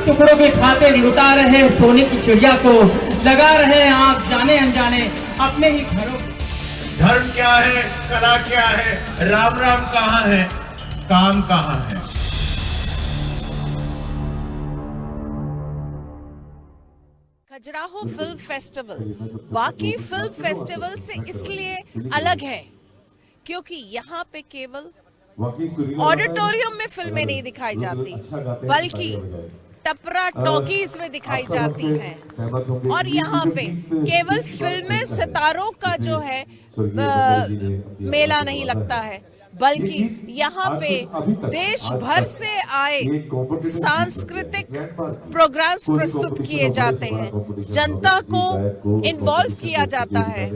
टुकड़ों के खातिर लुटा रहे सोने की चिड़िया को, लगा रहे आंख जाने अनजाने अपने ही घरों। धर्म क्या है, कला क्या है, राम राम कहाँ है, काम कहाँ है। खजुराहो फिल्म फेस्टिवल बाकी फिल्म फेस्टिवल से इसलिए अलग है क्योंकि यहाँ पे केवल ऑडिटोरियम में फिल्में नहीं दिखाई जाती, बल्कि टपरा टॉकीज में दिखाई जाती हैं। और यहाँ पे केवल फिल्में सितारों का जो है मेला नहीं लगता है, बल्कि यहाँ पे देश भर से आए सांस्कृतिक प्रोग्राम्स प्रस्तुत किए जाते हैं, जनता को इन्वॉल्व किया जाता है।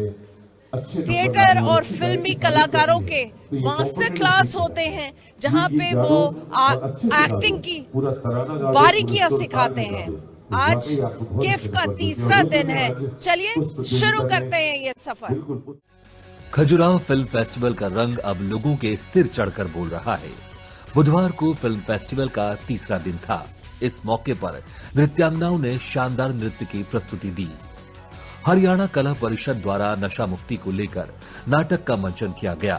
थिएटर और फिल्मी कलाकारों के मास्टर क्लास होते हैं, जहाँ पे वो एक्टिंग की बारीकियां सिखाते हैं। आज किफ का तीसरा दिन है, चलिए शुरू करते हैं ये सफर। खजुराहो फिल्म फेस्टिवल का रंग अब लोगों के सिर चढ़कर बोल रहा है। बुधवार को फिल्म फेस्टिवल का तीसरा दिन था। इस मौके पर नृत्यांगनाओं ने शानदार नृत्य की प्रस्तुति दी। हरियाणा कला परिषद द्वारा नशा मुक्ति को लेकर नाटक का मंचन किया गया।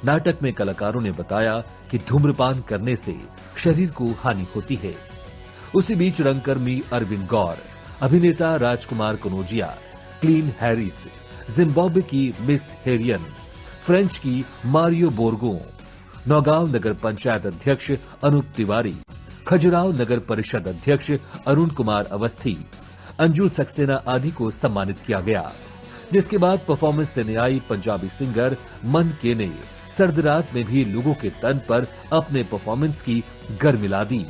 नाटक में कलाकारों ने बताया कि धूम्रपान करने से शरीर को हानि होती है। उसी बीच रंगकर्मी अरविंद गौर, अभिनेता राजकुमार कनौजिया, क्लीन हैरिस, जिम्बाब्वे की मिस हेरियन, फ्रेंच की मारियो बोर्गो, नौगांव नगर पंचायत अध्यक्ष अनूप तिवारी, खजुराहो नगर परिषद अध्यक्ष अरुण कुमार अवस्थी, अंजुल सक्सेना आदि को सम्मानित किया गया। जिसके बाद परफॉर्मेंस देने आई पंजाबी सिंगर मन के ने सर्द रात में भी लोगों के तन पर अपने परफॉर्मेंस की गर्मी ला दी।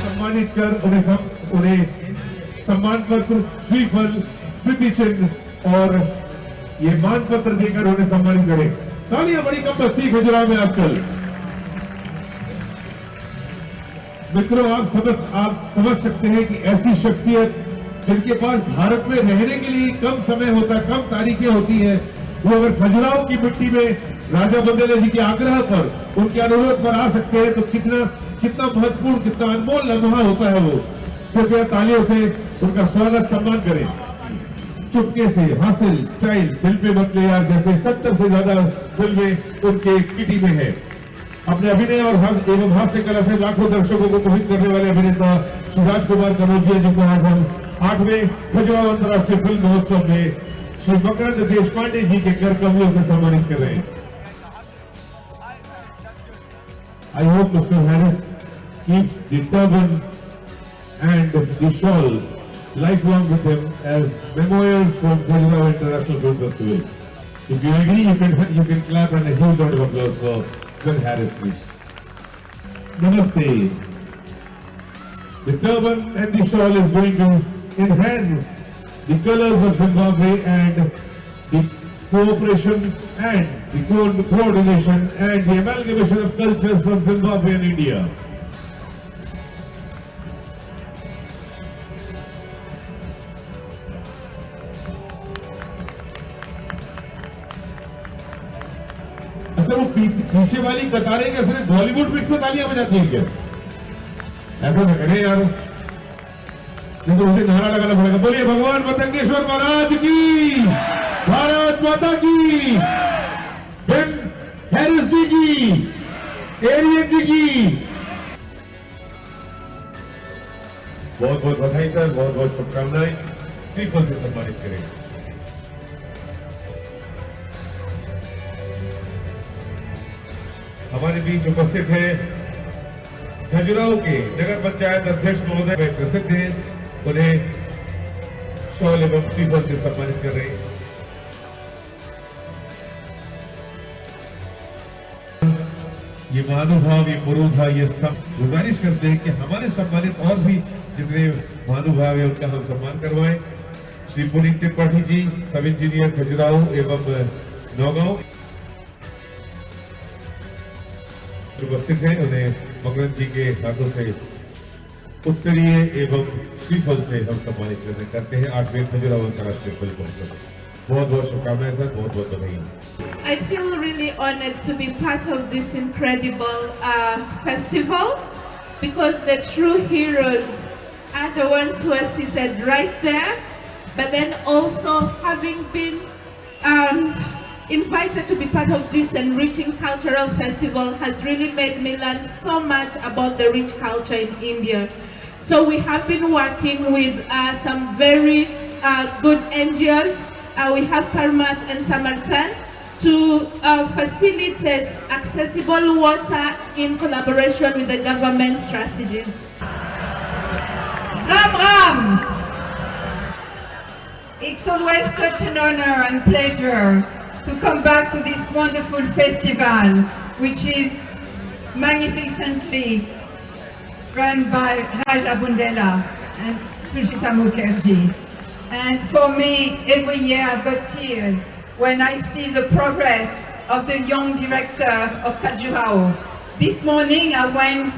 सम्मानित कर उन्हें सम्मान पत्र, श्रीफल, स्मृति चिन्ह और ये मान पत्र देकर उन्हें सम्मानित करें। तालियां बड़ी कम बस्ती खजुराहो में आजकल। मित्रों, आप समझ सकते हैं कि ऐसी शख्सियत जिनके पास भारत में रहने के लिए कम समय होता, कम तारीखें होती हैं, वो अगर खजुराहो की मिट्टी में राजा बंदेले जी के आग्रह पर, उनके अनुरोध पर आ सकते हैं, तो कितना महत्वपूर्ण, कितना अनमोल लम्हा होता है वो। कृपया तालियों से उनका स्वागत सम्मान करें। चुपके से, हासिल, स्टाइल, दिल पे मत ले यार जैसे 70 से ज्यादा फिल्में उनके किटी में है। अपने अभिनय और एवं हास्य कला से लाखों दर्शकों को मोहित करने वाले अभिनेता श्री राजकुमार कनौजिया जी को आज हम 8वें खजुराहो अंतर्राष्ट्रीय फिल्म महोत्सव में श्री मकरंद देशपांडे जी के कर कमलों से सम्मानित कर रहे हैं। I hope mister Harris keeps the turban and the shawl lifelong with him as memorials from Khajuraho International Film Festival. If you agree, you can clap and a huge round of applause for Glenn Harris, please. Namaste. The turban and the shawl is going to enhance the colors of Zimbabwe and the cooperation and the coordination and the amalgamation of cultures from Zimbabwe and India. अच्छा, वो पीछे वाली कतारें क्या सिर्फ Bollywood pics में तालियां बजाती हैं क्या? ऐसा न करें यार, नहीं तो उसे नारा लगाना पड़ेगा। बोलिए भगवान मतंगेश्वर महाराज की, भारत माता की, गन हैरिस जी की, एरियन जी की बहुत बहुत बधाई सर, बहुत बहुत शुभकामनाएं। श्रीफल से सम्मानित करें। हमारे बीच उपस्थित है खजुराहो के नगर पंचायत अध्यक्ष महोदय, प्रसिद्ध हैं, उन्हें शॉल एवं श्रीफल से सम्मानित कर रहे हैं। ये महानुभाव, ये पुरोधा, ये स्तंभ गुजारिश करते हैं कि हमारे सम्मानित और भी जितने महानुभाव है उनका हम सम्मान करवाएं। श्री पुनीत त्रिपाठी जी, सब इंजीनियर खजुराहो एवं नौगांव उपस्थित हैं, उन्हें मकरंद जी के हाथों से उत्तरीय एवं श्रीफल से हम सम्मानित करते हैं 8वें खजुराहो अंतर्राष्ट्रीय फिल्म महोत्सव। बहुत बहुत शुभकामनाएं सर, बहुत बहुत बधाई। I feel really honored to be part of this incredible festival because the true heroes are the ones who are seated right there, but then also having been invited to be part of this enriching cultural festival has really made me learn so much about the rich culture in India. So we have been working with some very good NGOs. We have Parmat and Samarkand to facilitate accessible water in collaboration with the government strategies. Ram Ram! It's always such an honor and pleasure to come back to this wonderful festival, which is magnificently run by Raja Bundela and Sujita Mukherjee. And for me, every year I've got tears when I see the progress of the young director of Khajuraho. This morning I went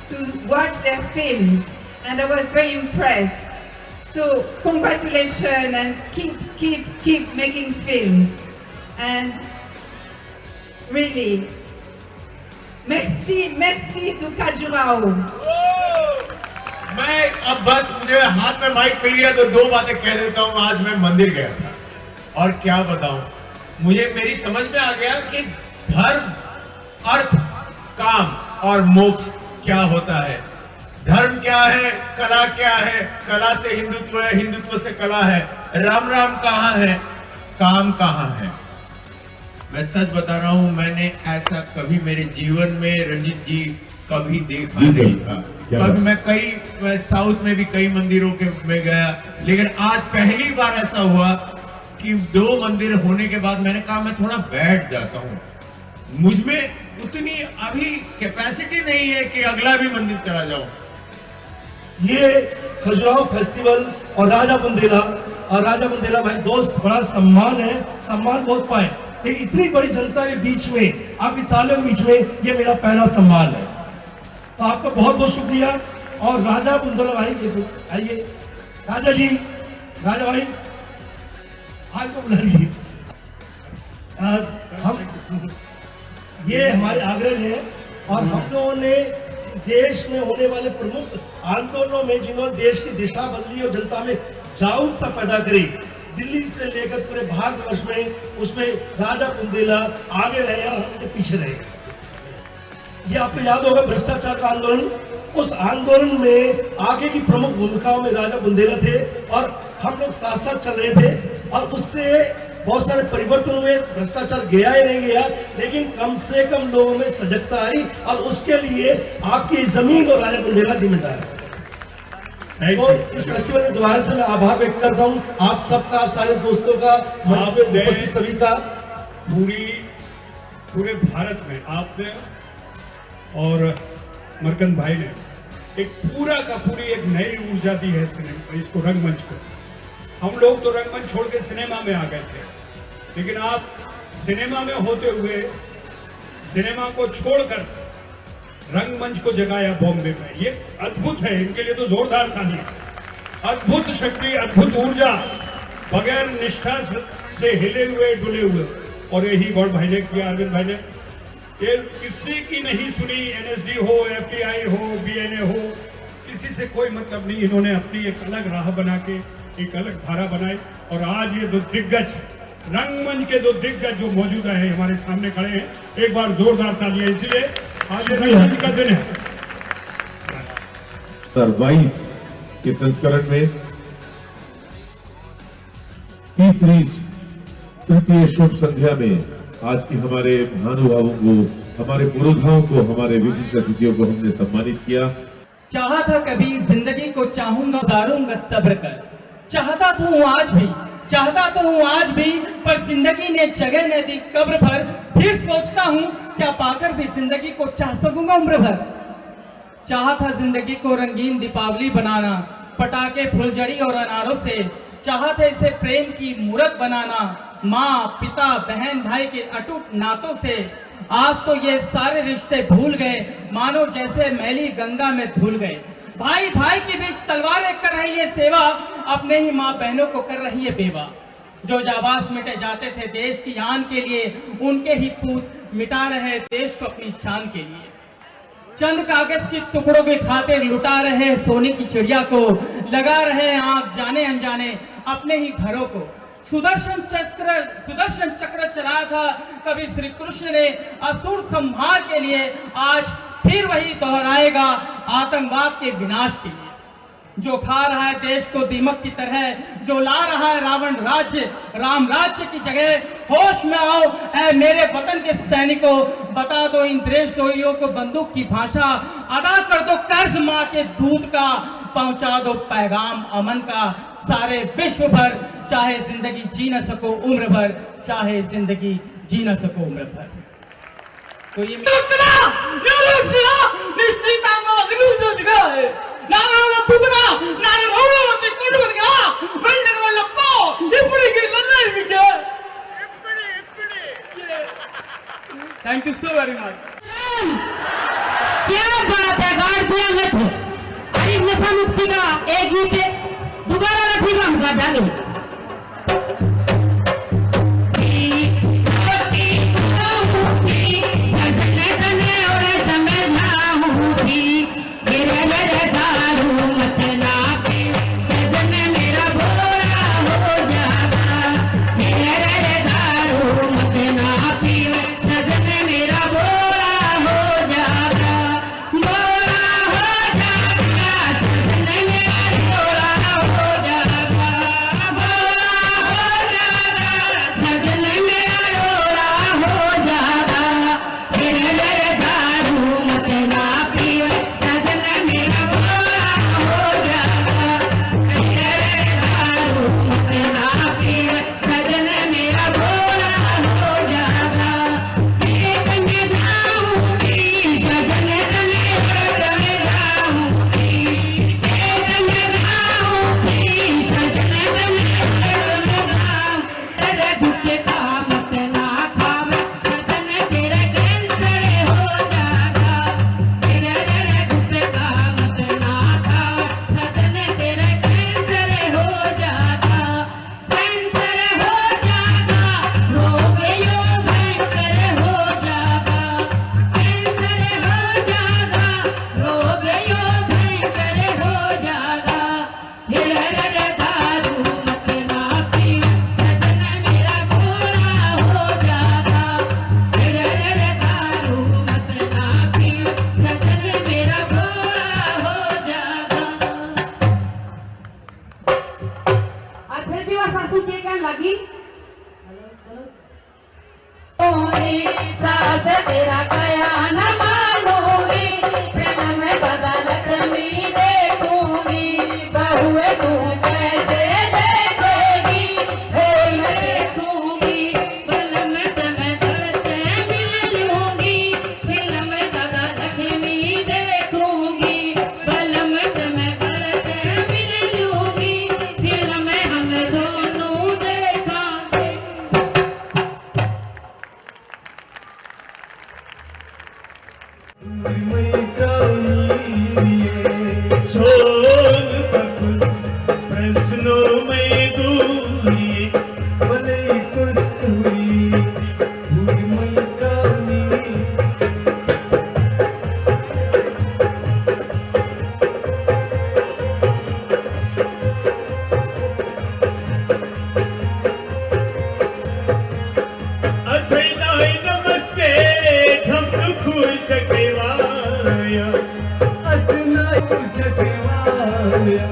to watch their films and I was very impressed. So congratulations and keep making films. And really, merci to Khajuraho. मैं अब बस मुझे हाथ में mic मिल गया तो दो बातें कह देता हूँ। आज मैं मंदिर गया था और क्या बताऊं, मुझे मेरी समझ में आ गया कि धर्म, अर्थ, काम और मोक्ष क्या होता है। धर्म क्या है, कला क्या है, कला से हिंदुत्व है, हिंदुत्व से कला है। राम राम कहाँ है, काम कहाँ है। मैं सच बता रहा हूँ, मैंने ऐसा कभी मेरे जीवन में रंजीत जी कभी देखा नहीं था। कभी मैं साउथ में भी कई मंदिरों में गया, लेकिन आज पहली बार ऐसा हुआ कि दो मंदिर होने के बाद मैंने कहा मैं थोड़ा बैठ जाता हूँ। मुझमें उतनी अभी कैपेसिटी नहीं है कि अगला भी मंदिर चला जाऊं। ये खजुराहो फेस्टिवल और राजा बुंदेला भाई दोस्त, बड़ा सम्मान है, सम्मान बहुत पाए। इतनी बड़ी जनता के बीच में, आपकी तालियों के बीच में ये मेरा पहला सम्मान है, तो आपका बहुत बहुत शुक्रिया। और राजा बुंदेला भाई आइए, राजा जी, राजा भाई आपको बुला लीजिए। हम ये हमारे आग्रह है और हम लोगों ने देश में होने वाले प्रमुख आंदोलनों में जिन्होंने देश की दिशा बदली और जनता में जागरूकता पैदा करी, दिल्ली से लेकर पूरे भारतवर्ष में, उसमें राजा बुंदेला आगे रहे और हम उनके पीछे रहे। ये आपको याद होगा भ्रष्टाचार का आंदोलन, उस आंदोलन में आगे की प्रमुख भूमिकाओं में राजा बुंदेला थे और हम लोग साथ साथ चल रहे थे और उससे बहुत सारे परिवर्तन हुए। भ्रष्टाचार गया ही नहीं गया, लेकिन कम से कम लोगों में सजगता आई और उसके लिए आपकी जमीन और राजा बुंदेला जिम्मेदार है। तो इस फेस्टिवल के द्वारा से मैं आभार व्यक्त करता हूँ आप सबका, सारे दोस्तों का, उपस्थित सभी का। पूरे भारत में आपने और मरकंद भाई ने एक पूरी एक नई ऊर्जा दी है सिनेमा, इसको रंगमंच को। हम लोग तो रंगमंच छोड़ के सिनेमा में आ गए थे, लेकिन आप सिनेमा में होते हुए सिनेमा को छोड़कर रंगमंच को जगाया बॉम्बे में। ये अद्भुत है, इनके लिए तो जोरदार ताली। अद्भुत शक्ति, अद्भुत ऊर्जा, बगैर निष्ठा से हिले हुए डुले हुए। और यही गौड़ भाई ने किया, अरविंद भाई ने, ये किसी की नहीं सुनी। एनएसडी हो, एफटीआई हो, बीएनए हो, किसी से कोई मतलब नहीं। इन्होंने अपनी एक अलग राह बना के एक अलग धारा बनाई और आज ये दो दिग्गज, रंगमंच के दो दिग्गज जो मौजूद है हमारे सामने खड़े हैं, एक बार जोरदार तालियां। इसलिए आज रंगमंच का दिन है। 22 के संस्करण में तीसरी तृतीय शुभ संध्या में आज की हमारे महानुभावों को, हमारे पुरोधाओं को, हमारे विशिष्ट अतिथियों को हमने सम्मानित किया। चाहा था कभी जिंदगी को चाहूंगा, गुजारूंगा सब्र कर। चाहता तो हूँ आज भी, पर जिंदगी ने जगह न दी कब्र पर। फिर सोचता हूँ क्या पाकर भी जिंदगी को चाह सकूंगा उम्र भर। चाहा था जिंदगी को रंगीन दीपावली बनाना, पटाखे फुलझड़ी और अनारों से। चाहा था इसे प्रेम की मूर्त बनाना, माँ पिता बहन भाई के अटूट नातों से। आज तो ये सारे रिश्ते भूल गए, मानो जैसे मैली गंगा में धुल गए। भाई भाई के बीच तलवारें कर रही है सेवा, अपने ही माँ बहनों को कर रही है बेवा। जो जाबाज मिटे जाते थे देश की आन के लिए, उनके ही पूत मिटा रहे देश को अपनी शान के लिए। चंद कागज के टुकड़ों के खातिर लुटा रहे सोने की चिड़िया को, लगा रहे आग जाने अनजाने अपने ही घरों को। सुदर्शन चक्र चलाया था कभी श्री कृष्ण ने असुर संहार के लिए, आज फिर वही दोहराएगा आतंकवाद के विनाश के लिए। जो खा रहा है देश को दीमक की तरह, जो ला रहा है रावण राज्य राम राज्य की जगह, होश में आओ ऐ मेरे वतन के सैनिकों, बता दो इन देशद्रोहियों को बंदूक की भाषा, अदा कर दो कर्ज मां के दूध का, पहुंचा दो पैगाम अमन का सारे विश्व भर, चाहे जिंदगी जी न सको उम्र भर, चाहे जिंदगी जी न सको उम्र भर। तो ये thank you so very much. क्या बात है, गार्ड भयंकर थे। अरे नशा मुक्ति का एक गीत दोबारा रखेगा हम गार्ड डाले। सास तेरा कया न मानूंगी, फिल्म में बदल मी देखूंगी, बहुए तू कैसे देखेगी, फिल्म देखूंगी, फिल्म में तुम्हें करते मिल लूंगी, फिल्म में बदल मी देखूंगी, फिल्म में तुम्हें करते मिल लूंगी, फिल्म में हम दोनों देखेंगे। प्रश्नों में दूरी भले कस्तूरी भूलमय कानी। अथैनाय नमस्ते ठम खुल चकेवाया, अथैनाय चकेवाया,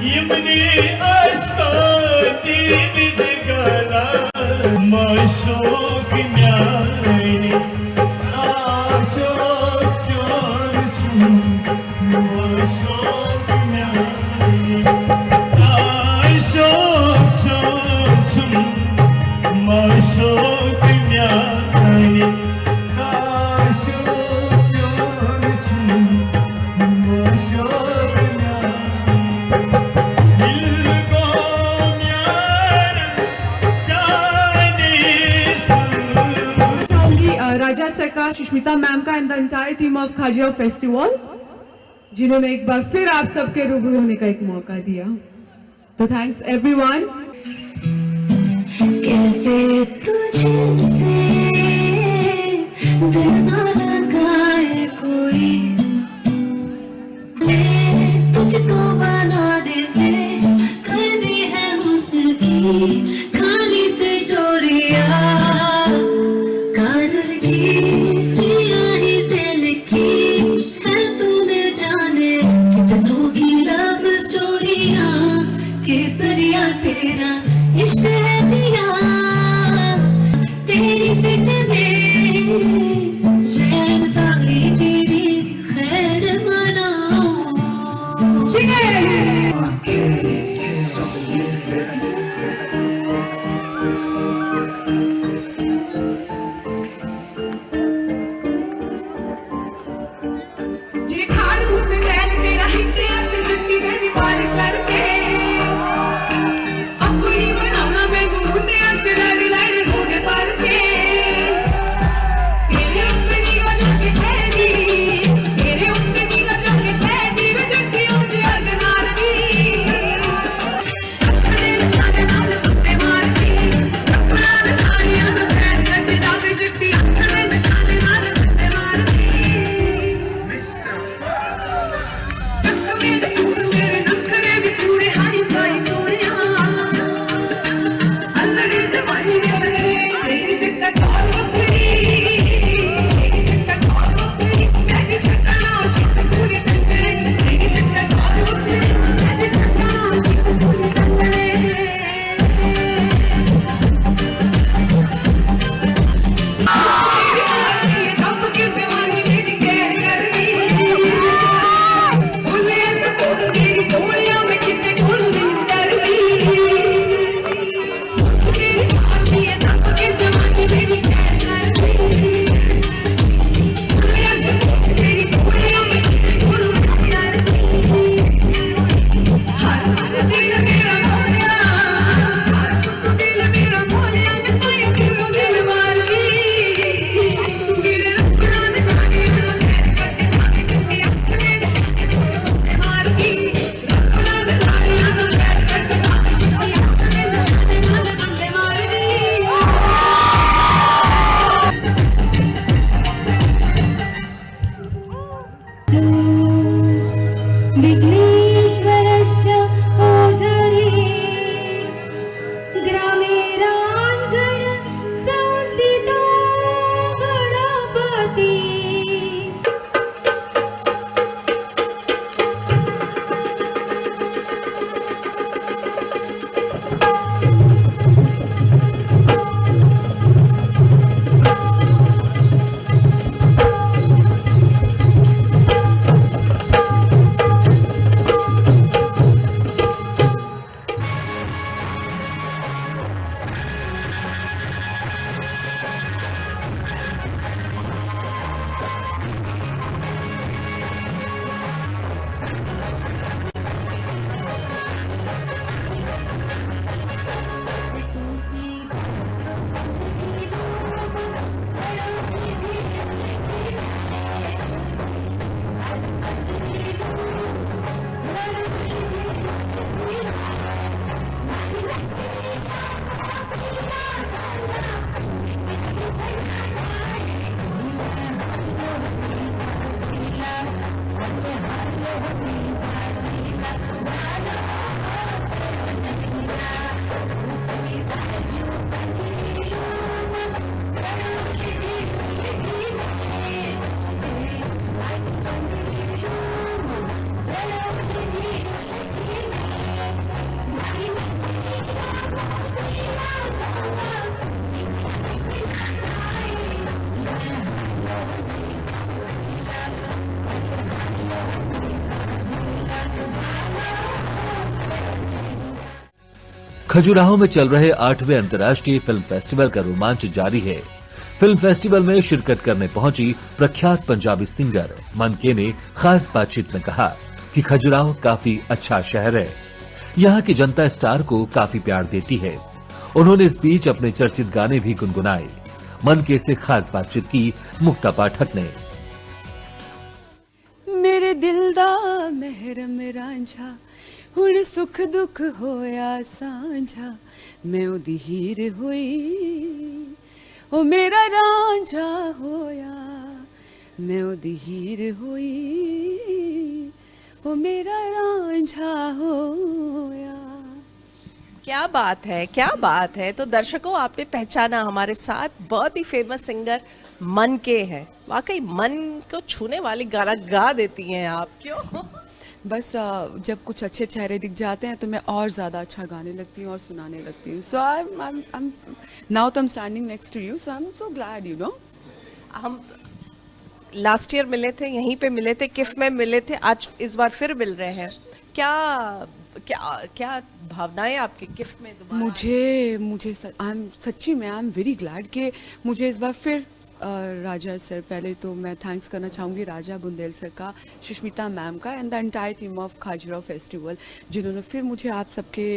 यमनी अस्काती बिजगला, माशोक न्यायनी, आशोक चोरचू, माशोक न्यायनी, आशोक चोरचू, माशोक न्यायनी, आशोक चोरचू, माशोक राजा सरकार, सुष्मिता मैम का and the entire team of Khajiya festival, जिन्होंने एक बार फिर आप सबके रूबरू होने का एक मौका दिया। तो थैंक्स एवरीवन। कैसे तुझसे दिल ना लगाए कोई, तुझको बना दे कर दी है हुस्न की खाली तिजोरिया, काजल की सियाही से लिखी है तूने जाने कितनों की लव स्टोरिया, केसरिया तेरा इश्क है दिया तेरी फिक्र में रैन सारी तेरी खैर मनाऊं। खजुराहो में चल रहे 8वें अंतर्राष्ट्रीय फिल्म फेस्टिवल का रोमांच जारी है। फिल्म फेस्टिवल में शिरकत करने पहुंची प्रख्यात पंजाबी सिंगर मनके ने खास बातचीत में कहा कि खजुराहो काफी अच्छा शहर है, यहाँ की जनता स्टार को काफी प्यार देती है। उन्होंने इस बीच अपने चर्चित गाने भी गुनगुनाए। मनके से खास बातचीत की मुक्ता पाठक ने। मेरे दिल दा महरम रांझा हुण सुख दुख होया सांझा मैं ओदी हीर होई ओ मेरा रांझा होया मैं ओदी हीर होई ओ मेरा रांझा होया। क्या बात है, क्या बात है। तो दर्शकों, आपने पहचाना हमारे साथ बहुत ही फेमस सिंगर मन के हैं। वाकई मन को छूने वाली गाना गा देती हैं आप, क्यों? बस जब कुछ अच्छे चेहरे दिख जाते हैं तो मैं और ज़्यादा अच्छा गाने लगती हूँ और सुनाने लगती हूँ। सो आई एम नाउ तो I am standing next to you, so I am so glad, you know. हम लास्ट ईयर मिले थे, यहीं पे मिले थे, किफ में मिले थे, आज इस बार फिर मिल रहे हैं। क्या क्या क्या भावनाएं आपकी किफ में दोबारा? मुझे सच्ची में आई एम वेरी ग्लैड कि मुझे इस बार फिर राजा सर, पहले तो मैं थैंक्स करना चाहूँगी राजा बुंदेल सर का, सुष्मिता मैम का and the entire team of Khajuraho festival, जिन्होंने फिर मुझे आप सबके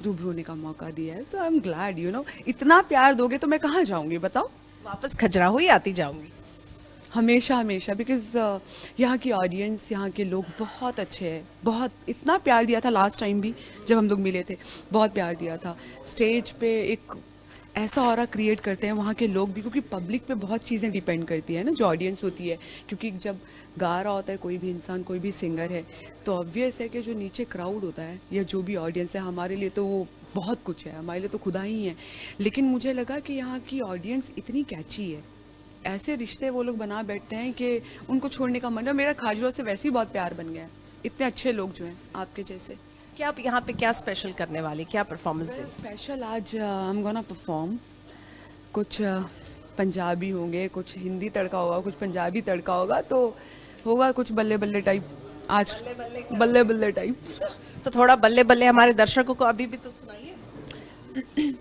रूबरू होने का मौका दिया है। So I am glad, you know. इतना प्यार दोगे तो मैं कहाँ जाऊँगी बताओ? वापस खजुराहो ही आती जाऊंगी हमेशा हमेशा, बिकॉज यहाँ की ऑडियंस, यहाँ के लोग बहुत अच्छे हैं। बहुत इतना प्यार दिया था लास्ट टाइम भी जब हम लोग मिले थे, बहुत प्यार दिया था। स्टेज पे एक ऐसा ऑरा क्रिएट करते हैं वहाँ के लोग भी, क्योंकि पब्लिक पे बहुत चीज़ें डिपेंड करती है ना, जो ऑडियंस होती है। क्योंकि जब गा रहा होता है कोई भी इंसान, कोई भी सिंगर है, तो ऑब्वियस है कि जो नीचे क्राउड होता है या जो भी ऑडियंस है, हमारे लिए तो वो बहुत कुछ है, हमारे लिए तो खुदा ही है। लेकिन मुझे लगा कि यहाँ की ऑडियंस इतनी कैची है, ऐसे रिश्ते वो लोग बना बैठते हैं कि उनको छोड़ने का मन है। मेरा खजुराहो से वैसे ही बहुत प्यार बन गया है, इतने अच्छे लोग जो हैं आपके जैसे। क्या आप यहाँ पे क्या स्पेशल करने वाली, क्या परफॉर्मेंस दें? स्पेशल आज आई एम गोना परफॉर्म। कुछ पंजाबी होंगे, कुछ हिंदी तड़का होगा, कुछ पंजाबी तड़का होगा, तो होगा कुछ बल्ले बल्ले टाइप आज, बल्ले बल्ले टाइप। तो थोड़ा बल्ले बल्ले हमारे दर्शकों को अभी भी तो सुनाइए।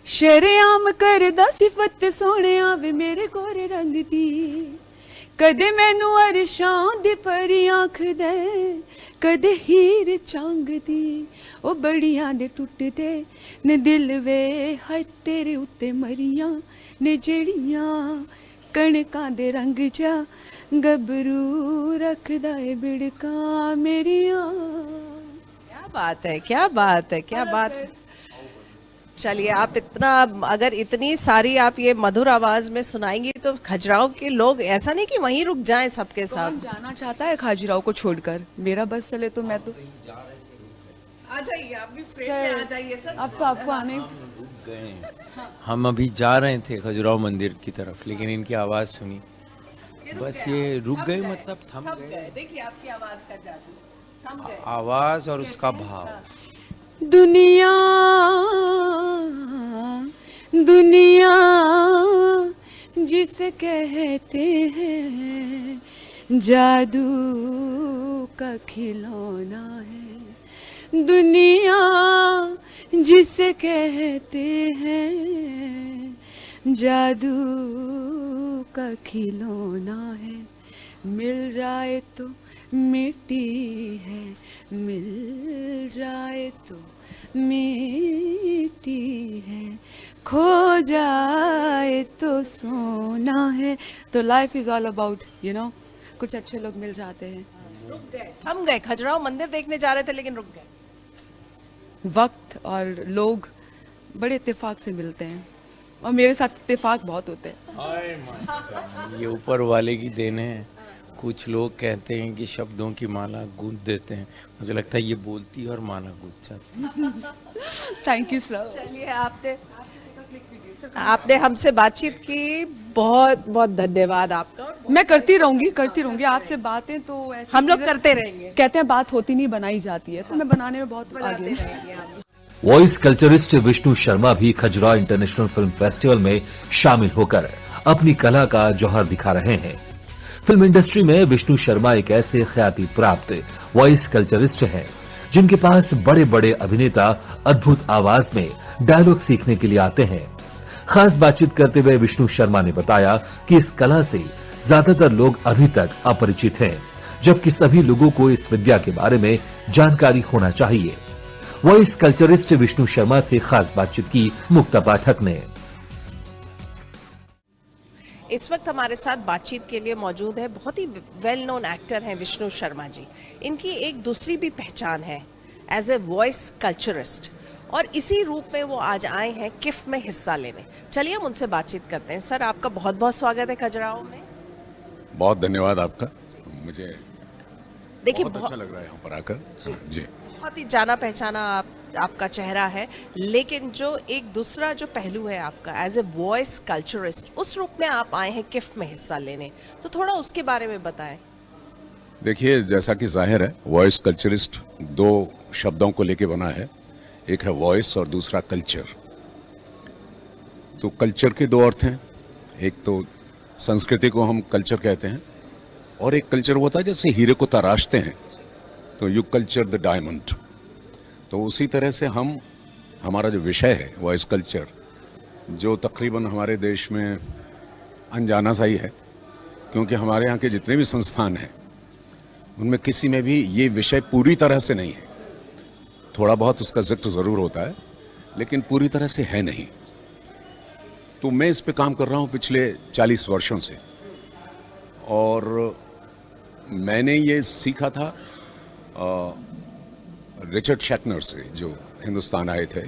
शरेआम करदा सिफत सोहणिया वे मेरे गोरे रंग दी, कदे मैनू अरशां दी परी आख दे, कदे हीर चांग दी, ओ बड़ियां दे टुटदे ने दिल वे, हाय तेरे उत्ते मरियां ने जेड़ियां कणकां दे रंग जा, गबरू रखदा ए बिड़का मेरियां। क्या बात है, क्या बात है, क्या बात है। चलिए, आप इतना, अगर इतनी सारी आप ये मधुर आवाज में सुनाएंगी तो खजुराहो के लोग ऐसा नहीं कि वहीं रुक जाएं सबके साथ। कौन जाना चाहता है खजुराहो को छोड़कर? मेरा बस चले तो मैं तो आ जाइए, आप भी फ्रेम में आ जाइए सर। अब तो आपको आने गए। हम अभी जा रहे थे खजुराहो मंदिर की तरफ, लेकिन इनकी आवाज सुनी, बस ये रुक गए, मतलब थम गए। देखिए आपकी आवाज का जादू, थम गए। आवाज और उसका भाव। दुनिया दुनिया जिसे कहते हैं जादू का खिलौना है, दुनिया जिसे कहते हैं जादू का खिलौना है, मिल जाए तो मिट्टी है, मिल जाए तो मिट्टी है, खो जाए तो सोना है। तो life is all about, you know, कुछ अच्छे लोग मिल जाते हैं। रुक गए, थम गए। खजुराहो मंदिर देखने जा रहे थे लेकिन रुक गए। वक्त और लोग बड़े इत्तेफाक से मिलते हैं, और मेरे साथ इत्तेफाक बहुत होते हैं। ये ऊपर वाले की देन है। कुछ लोग कहते हैं कि शब्दों की माला गूंथ देते हैं, मुझे लगता है ये बोलती है और माला गूंथ जाती। Thank you sir. चलिए, आपने हमसे बातचीत की, बहुत बहुत धन्यवाद आपका। मैं करती रहूंगी आपसे बातें, तो ऐसे हम लोग करते रहेंगे। कहते हैं बात होती नहीं बनाई जाती है, तो मैं बनाने में बहुत आगे हूं। वॉइस कल्चरिस्ट विष्णु शर्मा भी खजुराहो इंटरनेशनल फिल्म फेस्टिवल में शामिल होकर अपनी कला का जौहर दिखा रहे हैं। फिल्म इंडस्ट्री में विष्णु शर्मा एक ऐसे ख्याति प्राप्त वॉइस कल्चरिस्ट हैं जिनके पास बड़े बड़े अभिनेता अद्भुत आवाज में डायलॉग सीखने के लिए आते हैं। खास बातचीत करते हुए विष्णु शर्मा ने बताया कि इस कला से ज्यादातर लोग अभी तक अपरिचित हैं, जबकि सभी लोगों को इस विद्या के बारे में जानकारी होना चाहिए। वॉइस कल्चरिस्ट विष्णु शर्मा से खास बातचीत की मुक्ता पाठक ने। इस वक्त हमारे साथ बातचीत के लिए मौजूद है बहुत ही वेल नोन एक्टर हैं विष्णु शर्मा जी। इनकी एक दूसरी भी पहचान है, एज ए वॉइस कल्चरिस्ट, और इसी रूप में वो आज आए हैं किफ में हिस्सा लेने। चलिए हम उनसे बातचीत करते हैं। सर, आपका बहुत बहुत स्वागत है खजुराहो में। बहुत धन्यवाद आपका, मुझे देखिए बहुत अच्छा लग रहा है यहाँ पर आकर जी। बहुत ही जाना पहचाना आपका चेहरा है, लेकिन जो एक दूसरा जो पहलू है आपका एज ए वॉइस कल्चरिस्ट, उस रूप में आप आए हैं किफ में हिस्सा लेने, तो थोड़ा उसके बारे में बताएं। देखिए, जैसा कि जाहिर है, वॉइस कल्चरिस्ट दो शब्दों को लेके बना है, एक है वॉइस और दूसरा कल्चर। तो कल्चर के दो अर्थ हैं, एक तो संस्कृति को हम कल्चर कहते हैं, और एक कल्चर होता है जैसे हीरे को तराशते हैं तो यू कल्चर द डायमंड। तो उसी तरह से हमारा जो विषय है वॉइस कल्चर, जो तकरीबन हमारे देश में अनजाना सा ही है, क्योंकि हमारे यहाँ के जितने भी संस्थान हैं उनमें किसी में भी ये विषय पूरी तरह से नहीं है। थोड़ा बहुत उसका जिक्र ज़रूर होता है, लेकिन पूरी तरह से है नहीं। तो मैं इस पे काम कर रहा हूँ पिछले 40 वर्षों से, और मैंने ये सीखा था रिचर्ड शैकनर से, जो हिंदुस्तान आए थे,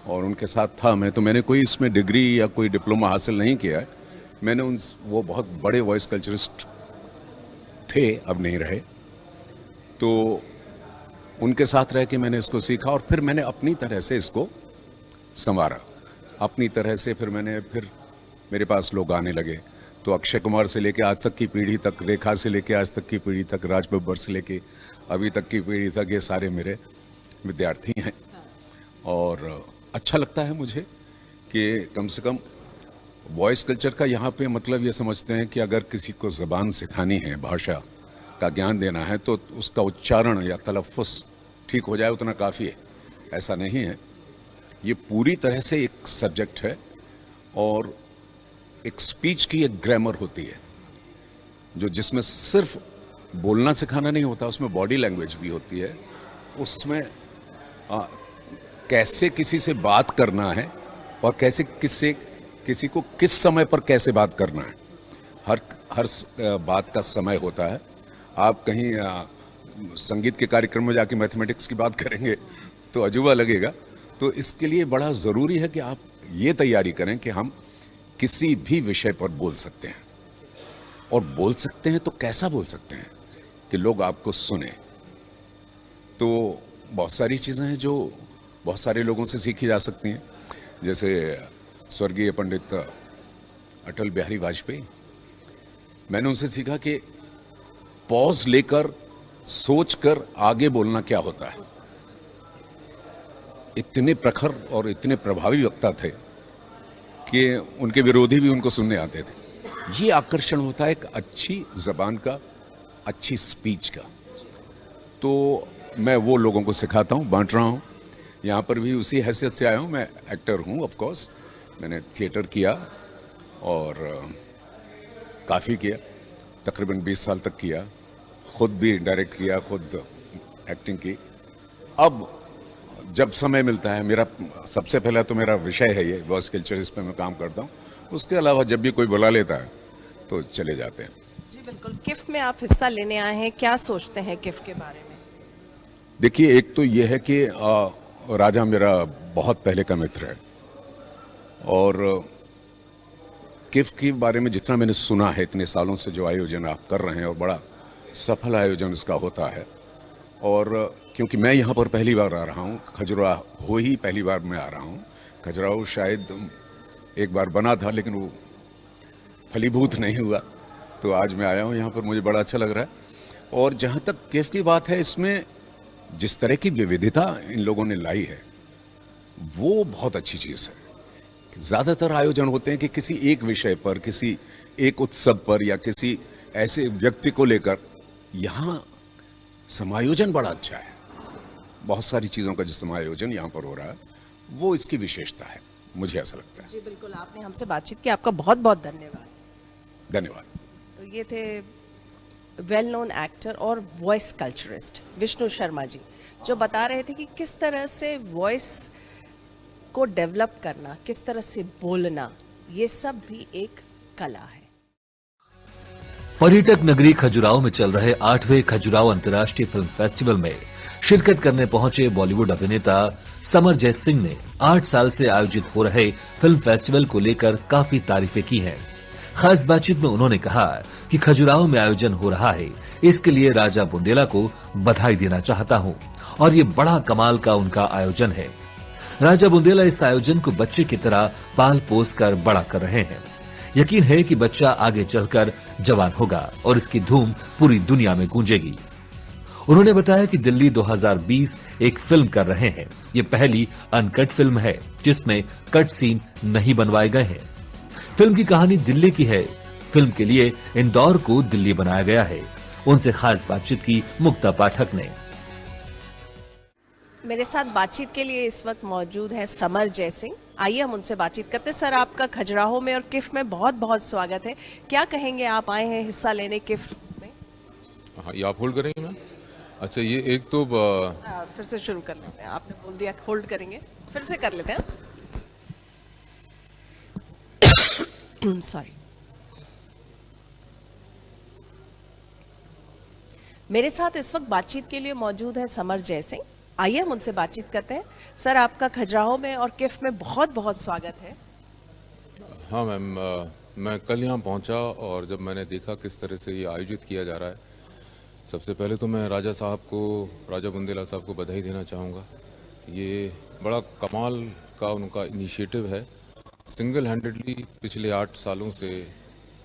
और उनके साथ था मैं। तो मैंने कोई इसमें डिग्री या कोई डिप्लोमा हासिल नहीं किया है। मैंने वो बहुत बड़े वॉइस कल्चरिस्ट थे, अब नहीं रहे, तो उनके साथ रह के मैंने इसको सीखा, और फिर मैंने अपनी तरह से इसको संवारा अपनी तरह से। फिर मेरे पास लोग आने लगे, तो अक्षय कुमार से लेके आज तक की पीढ़ी तक, रेखा से लेके आज तक की पीढ़ी तक, राज बब्बर से लेके अभी तक की पीढ़ी तक, ये सारे मेरे विद्यार्थी हैं। और अच्छा लगता है मुझे कि कम से कम वॉइस कल्चर का यहाँ पे मतलब ये समझते हैं कि अगर किसी को ज़बान सिखानी है, भाषा का ज्ञान देना है, तो उसका उच्चारण या तलफ़्फ़ुज़ ठीक हो जाए उतना काफ़ी है। ऐसा नहीं है, ये पूरी तरह से एक सब्जेक्ट है, और एक स्पीच की एक ग्रामर होती है, जिसमें सिर्फ बोलना सिखाना नहीं होता, उसमें बॉडी लैंग्वेज भी होती है, उसमें कैसे किसी से बात करना है, और कैसे किसी को किस समय पर कैसे बात करना है। हर बात का समय होता है। आप कहीं संगीत के कार्यक्रम में जाके मैथमेटिक्स की बात करेंगे तो अजूबा लगेगा। तो इसके लिए बड़ा ज़रूरी है कि आप ये तैयारी करें कि हम किसी भी विषय पर बोल सकते हैं, और बोल सकते हैं तो कैसा बोल सकते हैं कि लोग आपको सुने। तो बहुत सारी चीज़ें हैं जो बहुत सारे लोगों से सीखी जा सकती हैं, जैसे स्वर्गीय पंडित अटल बिहारी वाजपेयी। मैंने उनसे सीखा कि पॉज लेकर सोचकर आगे बोलना क्या होता है। इतने प्रखर और इतने प्रभावी वक्ता थे कि उनके विरोधी भी उनको सुनने आते थे। ये आकर्षण होता है एक अच्छी जबान का, अच्छी स्पीच का। तो मैं वो लोगों को सिखाता हूँ, बांट रहा हूँ। यहाँ पर भी उसी हैसियत से आया हूँ। मैं एक्टर हूँ, ऑफ कोर्स। मैंने थिएटर किया और काफ़ी किया, तकरीबन 20 साल तक किया। खुद भी डायरेक्ट किया, खुद एक्टिंग की। अब जब समय मिलता है, मेरा सबसे पहला तो मेरा विषय है ये वॉइस कल्चर, इस पर मैं काम करता हूँ। उसके अलावा जब भी कोई बुला लेता है तो चले जाते हैं। जी बिल्कुल। किफ में आप हिस्सा लेने आए हैं, क्या सोचते हैं किफ के बारे में? देखिए, एक तो ये है कि राजा मेरा बहुत पहले का मित्र है, और किफ के बारे में जितना मैंने सुना है इतने सालों से, जो आयोजन आप कर रहे हैं, और बड़ा सफल आयोजन इसका होता है। और क्योंकि मैं यहाँ पर पहली बार आ रहा हूँ, खजुराहो ही पहली बार मैं आ रहा हूँ। खजुराहो शायद एक बार बना था लेकिन वो फलीभूत नहीं हुआ, तो आज मैं आया हूँ यहाँ पर, मुझे बड़ा अच्छा लग रहा है। और जहाँ तक किफ की बात है, इसमें जिस तरह की विविधता इन लोगों ने लाई है वो बहुत अच्छी चीज़ है। ज़्यादातर आयोजन होते हैं कि किसी एक विषय पर, किसी एक उत्सव पर, या किसी ऐसे व्यक्ति को लेकर। यहाँ समायोजन बड़ा अच्छा है। बहुत सारी चीज़ों का जो समायोजन यहाँ पर हो रहा है वो इसकी विशेषता है, मुझे ऐसा लगता है। जी बिल्कुल, आपने हमसे बातचीत की, आपका बहुत बहुत धन्यवाद। धन्यवाद। तो ये थे वेल नोन एक्टर और वॉइस कल्चरिस्ट विष्णु शर्मा जी, जो बता रहे थे कि किस तरह से वॉइस को डेवलप करना, किस तरह से बोलना, ये सब भी एक कला है। पर्यटक नगरी खजुराहो में चल रहे 8वें खजुराहो अंतर्राष्ट्रीय फिल्म फेस्टिवल में शिरकत करने पहुंचे बॉलीवुड अभिनेता समर जय सिंह ने 8 साल से आयोजित हो रहे फिल्म फेस्टिवल को लेकर काफी तारीफें की हैं। खास बातचीत में उन्होंने कहा कि खजुराहो में आयोजन हो रहा है, इसके लिए राजा बुंदेला को बधाई देना चाहता हूं और ये बड़ा कमाल का उनका आयोजन है। राजा बुंदेला इस आयोजन को बच्चे की तरह पाल पोस कर बड़ा कर रहे हैं। यकीन है कि बच्चा आगे चलकर जवान होगा और इसकी धूम पूरी दुनिया में गूंजेगी। उन्होंने बताया कि दिल्ली 2020 एक फिल्म कर रहे हैं। ये पहली अनकट फिल्म है जिसमें कट सीन नहीं बनवाए गए हैं। फिल्म की कहानी दिल्ली की है। फिल्म के लिए इंदौर को दिल्ली बनाया गया है। उनसे खास बातचीत की मुक्ता पाठक ने। मेरे साथ बातचीत के लिए इस वक्त मौजूद है समर जय सिंह। आइए हम उनसे बातचीत करते हैं। सर, आपका खजुराहो में और किफ में बहुत बहुत स्वागत है। क्या कहेंगे, आप आए हैं हिस्सा लेने किफ में? हाँ, ये आप होल्ड करेंगे मैम? अच्छा, ये एक तो फिर से शुरू कर लेते हैं। आपने बोल दिया होल्ड करेंगे, फिर से कर लेते हैं। सॉरी। मेरे साथ इस वक्त बातचीत के लिए मौजूद है समर जय सिंह। आइए हम उनसे बातचीत करते हैं। सर, आपका खजुराहो में और किफ में बहुत बहुत स्वागत है। हाँ मैम, मैं कल यहाँ पहुँचा और जब मैंने देखा किस तरह से ये आयोजित किया जा रहा है, सबसे पहले तो मैं राजा बुंदेला साहब को बधाई देना चाहूँगा। ये बड़ा कमाल का उनका इनिशिएटिव है। सिंगल हैंडेडली पिछले 8 सालों से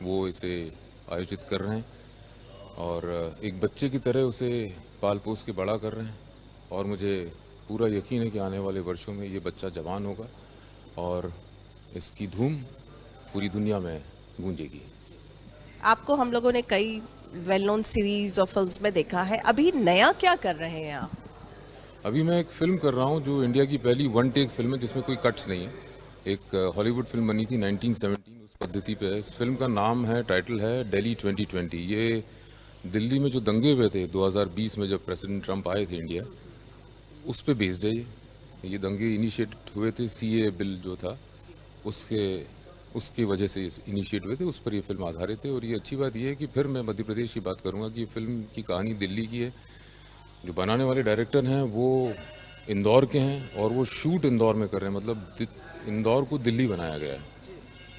वो इसे आयोजित कर रहे हैं और एक बच्चे की तरह उसे पाल पोस के बड़ा कर रहे हैं और मुझे पूरा यकीन है कि आने वाले वर्षों में ये बच्चा जवान होगा और इसकी धूम पूरी दुनिया में गूंजेगी। आपको हम लोगों ने कई वेल नोन सीरीज और फिल्म्स में देखा है, अभी नया क्या कर रहे हैं आप? अभी मैं एक फिल्म कर रहा हूँ जो इंडिया की पहली वन टेक फिल्म है जिसमें कोई कट्स नहीं है। एक हॉलीवुड फिल्म बनी थी 1917, उस पद्धति पे है। इस फिल्म का नाम है, टाइटल है दिल्ली 2020। ये दिल्ली में जो दंगे हुए थे 2020 में जब प्रेसिडेंट ट्रंप आए थे इंडिया, उस पे बेस्ड है। ये दंगे इनिशिएट हुए थे, सीए बिल जो था उसकी वजह से इनिशिएट हुए थे, उस पर ये फिल्म आधारित है। और ये अच्छी बात ये है कि फिर मैं मध्य प्रदेश की बात करूँगा कि फिल्म की कहानी दिल्ली की है। जो बनाने वाले डायरेक्टर हैं वो इंदौर के हैं और वो शूट इंदौर में कर रहे हैं, मतलब इंदौर को दिल्ली बनाया गया है।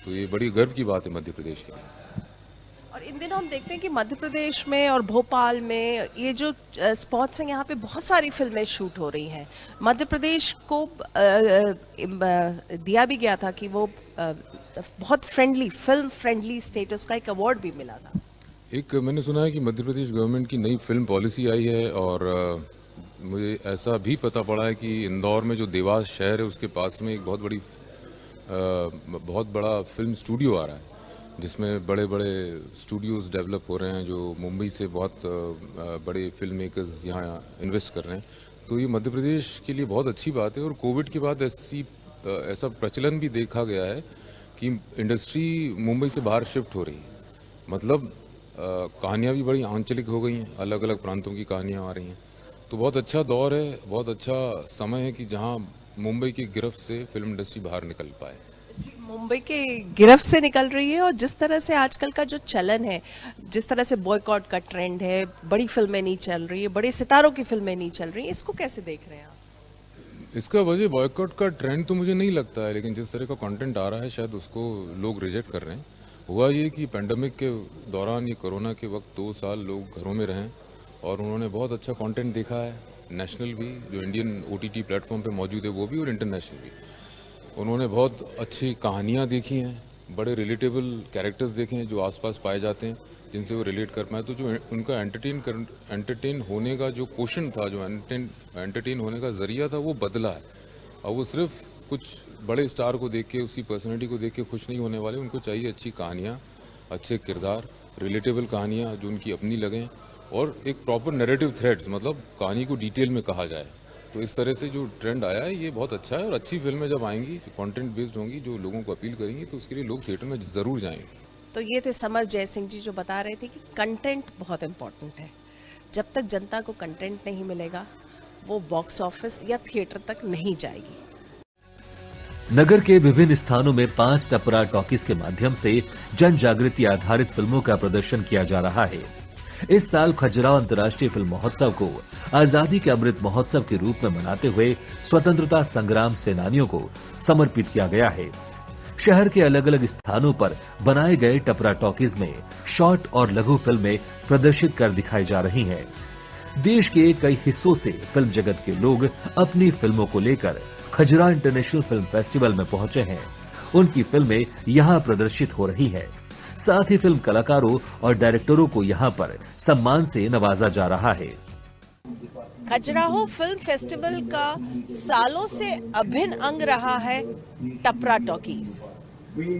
तो ये बड़ी गर्व की बात है मध्य प्रदेश के लिए। और इन दिनों हम देखते हैं कि मध्य प्रदेश में और भोपाल में ये जो स्पॉट्स हैं, यहाँ पे बहुत सारी फिल्में शूट हो रही हैं। मध्य प्रदेश को दिया भी गया था कि वो बहुत फिल्म फ्रेंडली स्टेटस का एक अवार्ड भी मिला था। एक मैंने सुना है कि मध्य प्रदेश गवर्नमेंट की नई फिल्म पॉलिसी आई है और मुझे ऐसा भी पता पड़ा है कि इंदौर में जो देवास शहर है उसके पास में एक बहुत बड़ा फिल्म स्टूडियो आ रहा है जिसमें बड़े बड़े स्टूडियोज़ डेवलप हो रहे हैं, जो मुंबई से बहुत बड़े फिल्म मेकर्स यहाँ इन्वेस्ट कर रहे हैं। तो ये मध्य प्रदेश के लिए बहुत अच्छी बात है। और कोविड के बाद ऐसा प्रचलन भी देखा गया है कि इंडस्ट्री मुंबई से बाहर शिफ्ट हो रही है। मतलब कहानियाँ भी बड़ी आंचलिक हो गई हैं, अलग अलग प्रांतों की कहानियाँ आ रही हैं। तो बहुत अच्छा दौर है, बहुत अच्छा समय है कि जहाँ मुंबई की गिरफ्त से फिल्म इंडस्ट्री बाहर निकल पाए। मुंबई के गिरफ्त से निकल रही है। और जिस तरह से आजकल का जो चलन है, जिस तरह से बॉयकॉट का ट्रेंड है, बड़ी फिल्में नहीं चल रही है, बड़े सितारों की फिल्में नहीं चल रही, इसको कैसे देख रहे हैं आप? इसका वजह बॉयकॉट का ट्रेंड तो मुझे नहीं लगता है, लेकिन जिस तरह का कंटेंट आ रहा है शायद उसको लोग रिजेक्ट कर रहे हैं। हुआ ये कि पेंडेमिक के दौरान, ये कोरोना के वक्त 2 साल लोग घरों में रहें और उन्होंने बहुत अच्छा कंटेंट देखा है, नेशनल भी, जो इंडियन OTT प्लेटफॉर्म पे मौजूद है वो भी, और इंटरनेशनल भी। उन्होंने बहुत अच्छी कहानियाँ देखी हैं, बड़े रिलेटेबल कैरेक्टर्स देखे हैं जो आसपास पाए जाते हैं, जिनसे वो रिलेट कर पाए। तो जो उनका एंटरटेन होने का जो क्वेश्चन था, जो एंटरटेन होने का ज़रिया था, वो बदला है। और वो सिर्फ कुछ बड़े स्टार को देख के, उसकी पर्सनैलिटी को देख के खुश नहीं होने वाले। उनको चाहिए अच्छी कहानियाँ, अच्छे किरदार, रिलेटेबल कहानियाँ जो उनकी अपनी लगें, और एक प्रॉपर नैरेटिव थ्रेड्स, मतलब कहानी को डिटेल में कहा जाए। तो इस तरह से जो ट्रेंड आया है ये बहुत अच्छा है। और अच्छी फिल्में जब आएंगी, कंटेंट बेस्ड होंगी, जो लोगों को अपील करेंगी, तो उसके लिए लोग थिएटर में ज़रूर जाएंगे। तो ये थे समर जय सिंह जी जो बता रहे थे कि कंटेंट बहुत इम्पोर्टेंट है। जब तक जनता को कंटेंट नहीं मिलेगा, वो बॉक्स ऑफिस या थिएटर तक नहीं जाएगी। नगर के विभिन्न स्थानों में 5 टपरा टॉकीज के माध्यम से जन जागृति आधारित फिल्मों का प्रदर्शन किया जा रहा है। इस साल खजुराहो अंतर्राष्ट्रीय फिल्म महोत्सव को आजादी के अमृत महोत्सव के रूप में मनाते हुए स्वतंत्रता संग्राम सेनानियों को समर्पित किया गया है। शहर के अलग अलग स्थानों पर बनाए गए टपरा टॉकीज में शॉर्ट और लघु फिल्में प्रदर्शित कर दिखाई जा रही हैं। देश के कई हिस्सों से फिल्म जगत के लोग अपनी फिल्मों को लेकर खजुराहो इंटरनेशनल फिल्म फेस्टिवल में पहुंचे हैं। उनकी फिल्में यहां प्रदर्शित हो रही हैं। साथ ही फिल्म कलाकारों और डायरेक्टरों को यहां पर सम्मान से नवाजा जा रहा है। खजुराहो फिल्म फेस्टिवल का सालों से अभिन्न अंग रहा है टपरा टॉकीज।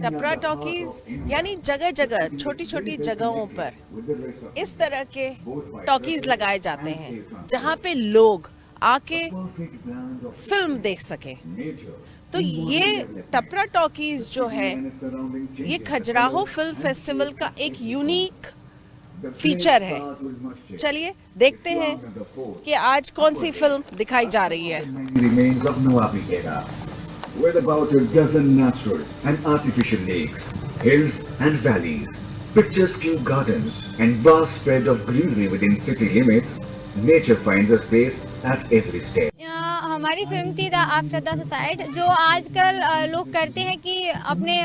टपरा टॉकीज यानी जगह जगह छोटी छोटी जगहों पर इस तरह के टॉकीज लगाए जाते हैं जहां पे लोग आके फिल्म देख सके। तो ये टपरा टॉकीज जो है ये खजुराहो फिल्म फेस्टिवल का एक यूनिक फीचर है। चलिए देखते हैं कि आज कौन सी फिल्म दिखाई जा रही है। With about a dozen natural and artificial lakes, hills and valleys, picturesque gardens and vast spread of greenery within city limits, nature finds a space at every step. हमारी फिल्म थी द आफ्टर द सुसाइड, जो आजकल लोग करते हैं कि अपने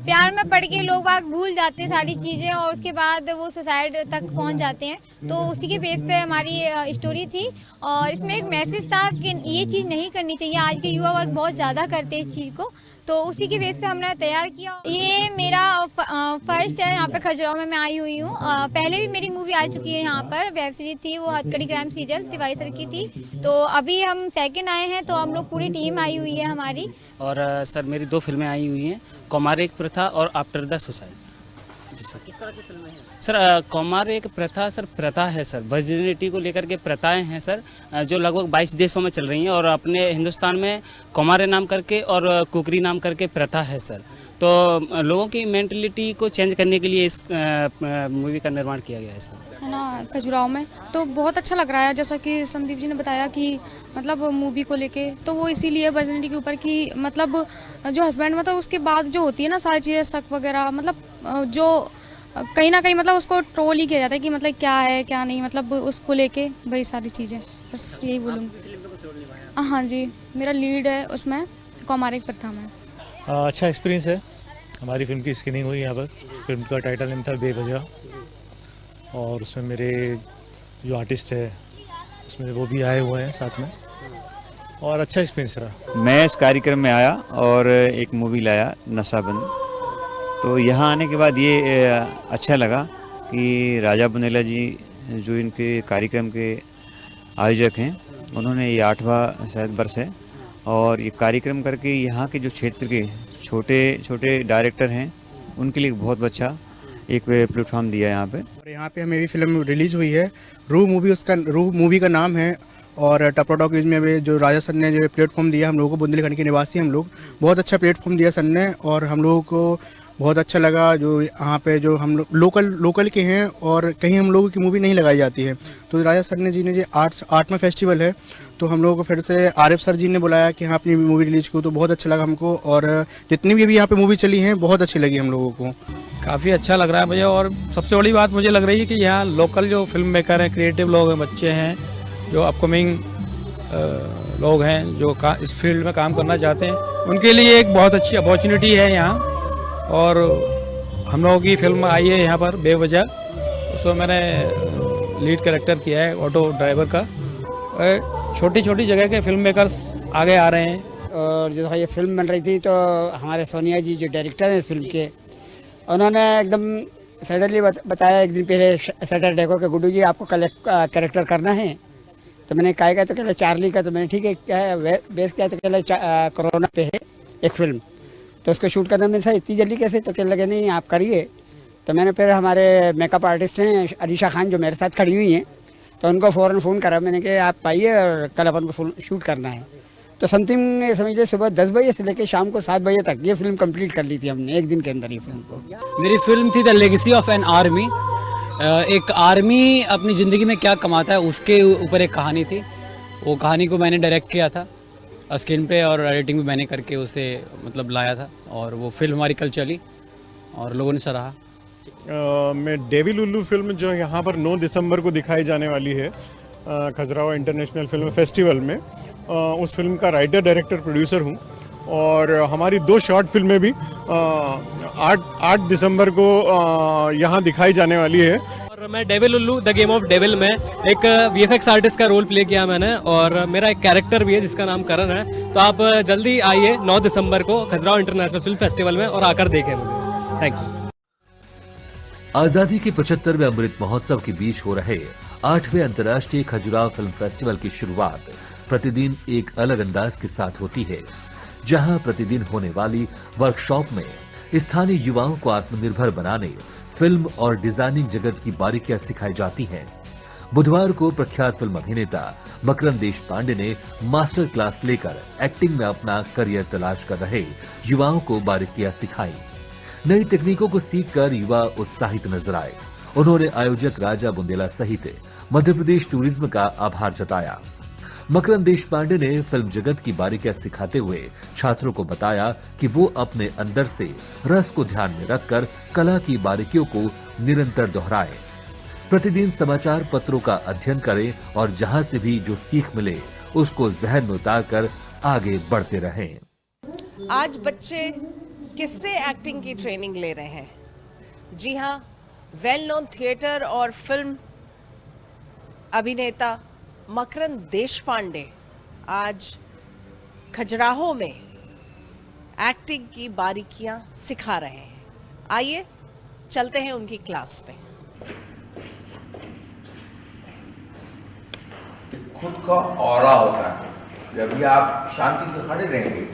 प्यार में पड़ के लोग बाग भूल जाते हैं सारी चीज़ें और उसके बाद वो सुसाइड तक पहुंच जाते हैं। तो उसी के बेस पे हमारी स्टोरी थी और इसमें एक मैसेज था कि ये चीज़ नहीं करनी चाहिए। आज के युवा वर्ग बहुत ज़्यादा करते हैं इस चीज़ को, तो उसी के बेस पे हमने तैयार किया। ये मेरा फर्स्ट है यहाँ पे खजुराहो में मैं आई हुई हूँ। पहले भी मेरी मूवी आ चुकी है यहाँ पर, वेब सीरीज थी, वो हथकड़ी क्राइम सीरियल तिवारी सर की थी। तो अभी हम सेकंड आए हैं, तो हम लोग पूरी टीम आई हुई है हमारी। और सर मेरी 2 फिल्में आई हुई हैं, कौमार एक प्रथा और आफ्टर द सुसाइड। किस तरह की फिल्में हैं सर? कौमार एक प्रथा सर, प्रथा है सर, वर्जिनिटी को लेकर के प्रथाएं हैं सर, जो लगभग 22 देशों में चल रही हैं और अपने हिंदुस्तान में कौमार नाम करके और कुकरी नाम करके प्रथा है सर। तो लोगों की मेंटलिटी को चेंज करने के लिए इस मूवी का निर्माण किया गया है सर, है ना, खजुराहो में। तो बहुत अच्छा लग रहा है, जैसा कि संदीप जी ने बताया कि मतलब मूवी को लेके, तो वो इसीलिए वर्जिनिटी के ऊपर कि मतलब जो हस्बैंड मतलब उसके बाद जो होती है ना सारी चीज़ें शक वगैरह, मतलब जो कहीं ना कहीं मतलब उसको ट्रोल ही किया जाता है कि मतलब क्या है क्या नहीं, मतलब उसको लेके वही सारी चीज़ें, बस यही बोलूँगी। हाँ जी, मेरा लीड है उसमें, कौमार एक प्रथा में। अच्छा एक्सपीरियंस है। हमारी फिल्म की स्क्रीनिंग हुई यहाँ पर। फिल्म का टाइटल नेम था बेवजह, और उसमें मेरे जो आर्टिस्ट है उसमें वो भी आए हुए हैं साथ में, और अच्छा एक्सपीरियंस रहा। मैं इस कार्यक्रम में आया और एक मूवी लाया नशाबंद। तो यहाँ आने के बाद ये अच्छा लगा कि राजा बुंदेला जी जो इनके कार्यक्रम के आयोजक हैं, उन्होंने ये 8वां शायद वर्ष है, और ये कार्यक्रम करके यहाँ के जो क्षेत्र के छोटे छोटे डायरेक्टर हैं उनके लिए बहुत अच्छा एक प्लेटफॉर्म दिया है यहाँ पे। और यहाँ पे मेरी फिल्म रिलीज हुई है, रू मूवी का नाम है। और टपरा टॉकीज में भी जो राजा सर ने जो प्लेटफॉर्म दिया हम लोगों को, बुंदेलखंड के निवासी हम लोग, बहुत अच्छा प्लेटफॉर्म दिया सर ने, और हम लोगों को बहुत अच्छा लगा। जो यहाँ पे जो हम लोग लोकल के हैं और कहीं हम लोगों की मूवी नहीं लगाई जाती है, तो राजा सर ने जी ने जो 8वां फेस्टिवल है, तो हम लोगों को फिर से आरिफ सर जी ने बुलाया कि हाँ अपनी मूवी रिलीज को, तो बहुत अच्छा लगा हमको। और जितनी भी अभी यहाँ पे मूवी चली हैं बहुत अच्छी लगी हम लोगों को। काफ़ी अच्छा लग रहा है मुझे, और सबसे बड़ी बात मुझे लग रही है कि यहाँ लोकल जो फिल्म मेकर हैं, क्रिएटिव लोग हैं, बच्चे हैं, जो अपकमिंग लोग हैं, जो इस फील्ड में काम करना चाहते हैं, उनके लिए एक बहुत अच्छी अपॉर्चुनिटी है यहाँ। और हम लोगों की फिल्म आई है यहाँ पर बेवजह, उसमें मैंने लीड कैरेक्टर किया है ऑटो ड्राइवर का। छोटी छोटी जगह के फिल्म मेकर्स आगे आ रहे हैं। और जो ये फिल्म बन रही थी, तो हमारे सोनिया जी जो डायरेक्टर हैं इस फिल्म के, उन्होंने एकदम सडनली बताया एक दिन पहले सैटरडे को कि गुड्डू जी आपको कल कैरेक्टर करना है। तो मैंने कहा तो कहले चार्ली का, तो मैंने ठीक है क्या है बेस क्या है, तो कहले कोरोना पे है एक फिल्म, तो उसको शूट करने में सर इतनी जल्दी कैसे, तो कहने लगे नहीं आप करिए। तो मैंने फिर हमारे मेकअप आर्टिस्ट हैं अरीशा खान जो मेरे साथ खड़ी हुई हैं, तो उनको फ़ौरन फ़ोन करा मैंने कि आप आइए और कल अपन को शूट करना है। तो समथिंग समझ लीजिए सुबह 10 बजे से लेकर शाम को 7 बजे तक ये फिल्म कंप्लीट कर ली थी हमने एक दिन के अंदर। ये फिल्म को मेरी फिल्म थी the legacy of an army. एक आर्मी अपनी ज़िंदगी में क्या कमाता है उसके ऊपर एक कहानी थी। वो कहानी को मैंने डायरेक्ट किया था, स्क्रीन पे और एडिटिंग भी मैंने करके उसे मतलब लाया था, और वो फिल्म हमारी कल चली और लोगों ने सराहा। मैं डेविल उल्लू फिल्म जो यहाँ पर 9 दिसंबर को दिखाई जाने वाली है खजुराहो इंटरनेशनल फिल्म फेस्टिवल में, उस फिल्म का राइटर डायरेक्टर प्रोड्यूसर हूँ। और हमारी 2 शॉर्ट फिल्में भी 8 दिसंबर को यहाँ दिखाई जाने वाली है। और मैं डेविल उल्लू द गेम ऑफ डेविल में एक VFX आर्टिस्ट का रोल प्ले किया मैंने, और मेरा एक कैरेक्टर भी है जिसका नाम करण है। तो आप जल्दी आइए 9 दिसंबर को खजुराहो इंटरनेशनल फिल्म फेस्टिवल में और आकर देखें मुझे। Thank you. आजादी के 75वें अमृत महोत्सव के बीच हो रहे 8वें अंतर्राष्ट्रीय खजुराहो फिल्म फेस्टिवल की शुरुआत प्रतिदिन एक अलग अंदाज के साथ होती है, जहां प्रतिदिन होने वाली वर्कशॉप में स्थानीय युवाओं को आत्मनिर्भर बनाने, फिल्म और डिजाइनिंग जगत की बारीकियां सिखाई जाती हैं। बुधवार को प्रख्यात फिल्म अभिनेता मकरंद देशपांडे ने मास्टर क्लास लेकर एक्टिंग में अपना करियर तलाश कर रहे युवाओं को बारीकियां सिखाई। नई तकनीकों को सीखकर युवा उत्साहित नजर आए। उन्होंने आयोजक राजा बुंदेला सहित मध्य प्रदेश टूरिज्म का आभार जताया। मकरंद देशपांडे ने फिल्म जगत की बारीकियां सिखाते हुए छात्रों को बताया कि वो अपने अंदर से रस को ध्यान में रखकर कला की बारीकियों को निरंतर दोहराएं, प्रतिदिन समाचार पत्रों का अध्ययन करें और जहां से भी जो सीख मिले उसको जहन में उतारकर आगे बढ़ते रहें। आज बच्चे किससे एक्टिंग की ट्रेनिंग ले रहे हैं? जी हाँ, वेल नोन थिएटर और फिल्म अभिनेता मकरंद देशपांडे आज खजुराहो में एक्टिंग की बारीकियां सिखा रहे हैं। आइए चलते हैं उनकी क्लास पे। खुद का ऑरा होता है, जब भी आप शांति से खड़े रहेंगे,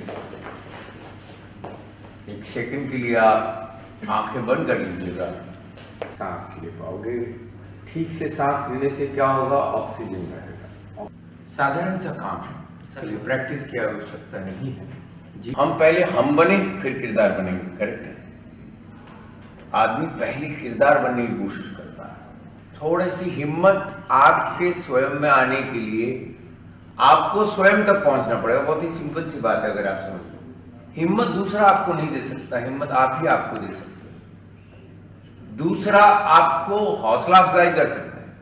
एक सेकंड के लिए आप आंखें बंद कर लीजिएगा, सांस ले पाओगे। ठीक से सांस लेने से क्या होगा, ऑक्सीजन रहेगा। साधारण सा काम है, चलिए प्रैक्टिस की आवश्यकता नहीं है जी। हम पहले हम बने फिर किरदार बनेंगे, करेक्ट है? आदमी पहले किरदार बनने की कोशिश करता है। थोड़ी सी हिम्मत आपके स्वयं में आने के लिए आपको स्वयं तक पहुंचना पड़ेगा। बहुत ही सिंपल सी बात है, अगर आप समझ लो। हिम्मत दूसरा आपको नहीं दे सकता, हिम्मत आप ही आपको दे सकते हैं। दूसरा आपको हौसला अफजाई कर सकता है,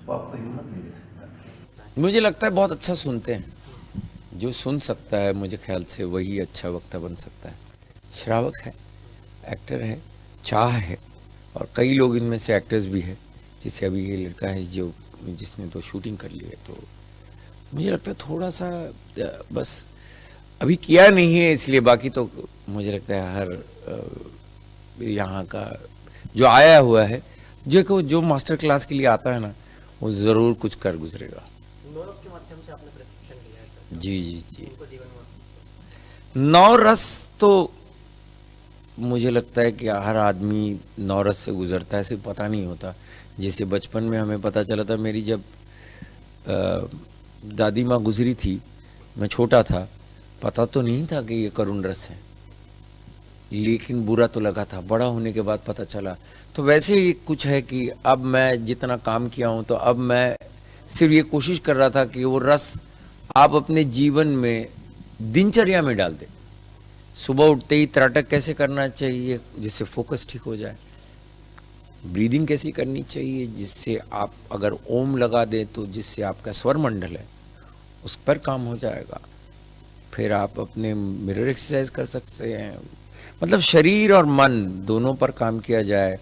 वो आपको हिम्मत नहीं दे सकता। मुझे लगता है बहुत अच्छा सुनते हैं। जो सुन सकता है मुझे ख्याल से वही अच्छा वक्ता बन सकता है। श्रावक है, एक्टर है, चाह है, और कई लोग इनमें से एक्टर्स भी है। जैसे अभी ये लड़का है जिसने तो शूटिंग कर ली है, तो मुझे लगता है थोड़ा सा बस अभी किया नहीं है इसलिए, बाकी तो मुझे लगता है हर यहाँ का जो आया हुआ है, जो मास्टर क्लास के लिए आता है ना, वो ज़रूर कुछ कर गुजरेगा। जी जी जी। नौरस तो मुझे लगता है कि हर आदमी नौरस से गुजरता है, सिर्फ पता नहीं होता। जैसे बचपन में हमें पता चला था, मेरी जब दादी माँ गुजरी थी, मैं छोटा था, पता तो नहीं था कि ये करुण रस है, लेकिन बुरा तो लगा था। बड़ा होने के बाद पता चला। तो वैसे ही कुछ है कि अब मैं जितना काम किया हूँ, तो अब मैं सिर्फ ये कोशिश कर रहा था कि वो रस आप अपने जीवन में दिनचर्या में डाल दें। सुबह उठते ही त्राटक कैसे करना चाहिए जिससे फोकस ठीक हो जाए, ब्रीदिंग कैसी करनी चाहिए जिससे आप अगर ओम लगा दें तो जिससे आपका स्वर मंडल है उस पर काम हो जाएगा। फिर आप अपने मिरर एक्सरसाइज कर सकते हैं। मतलब शरीर और मन दोनों पर काम किया जाए,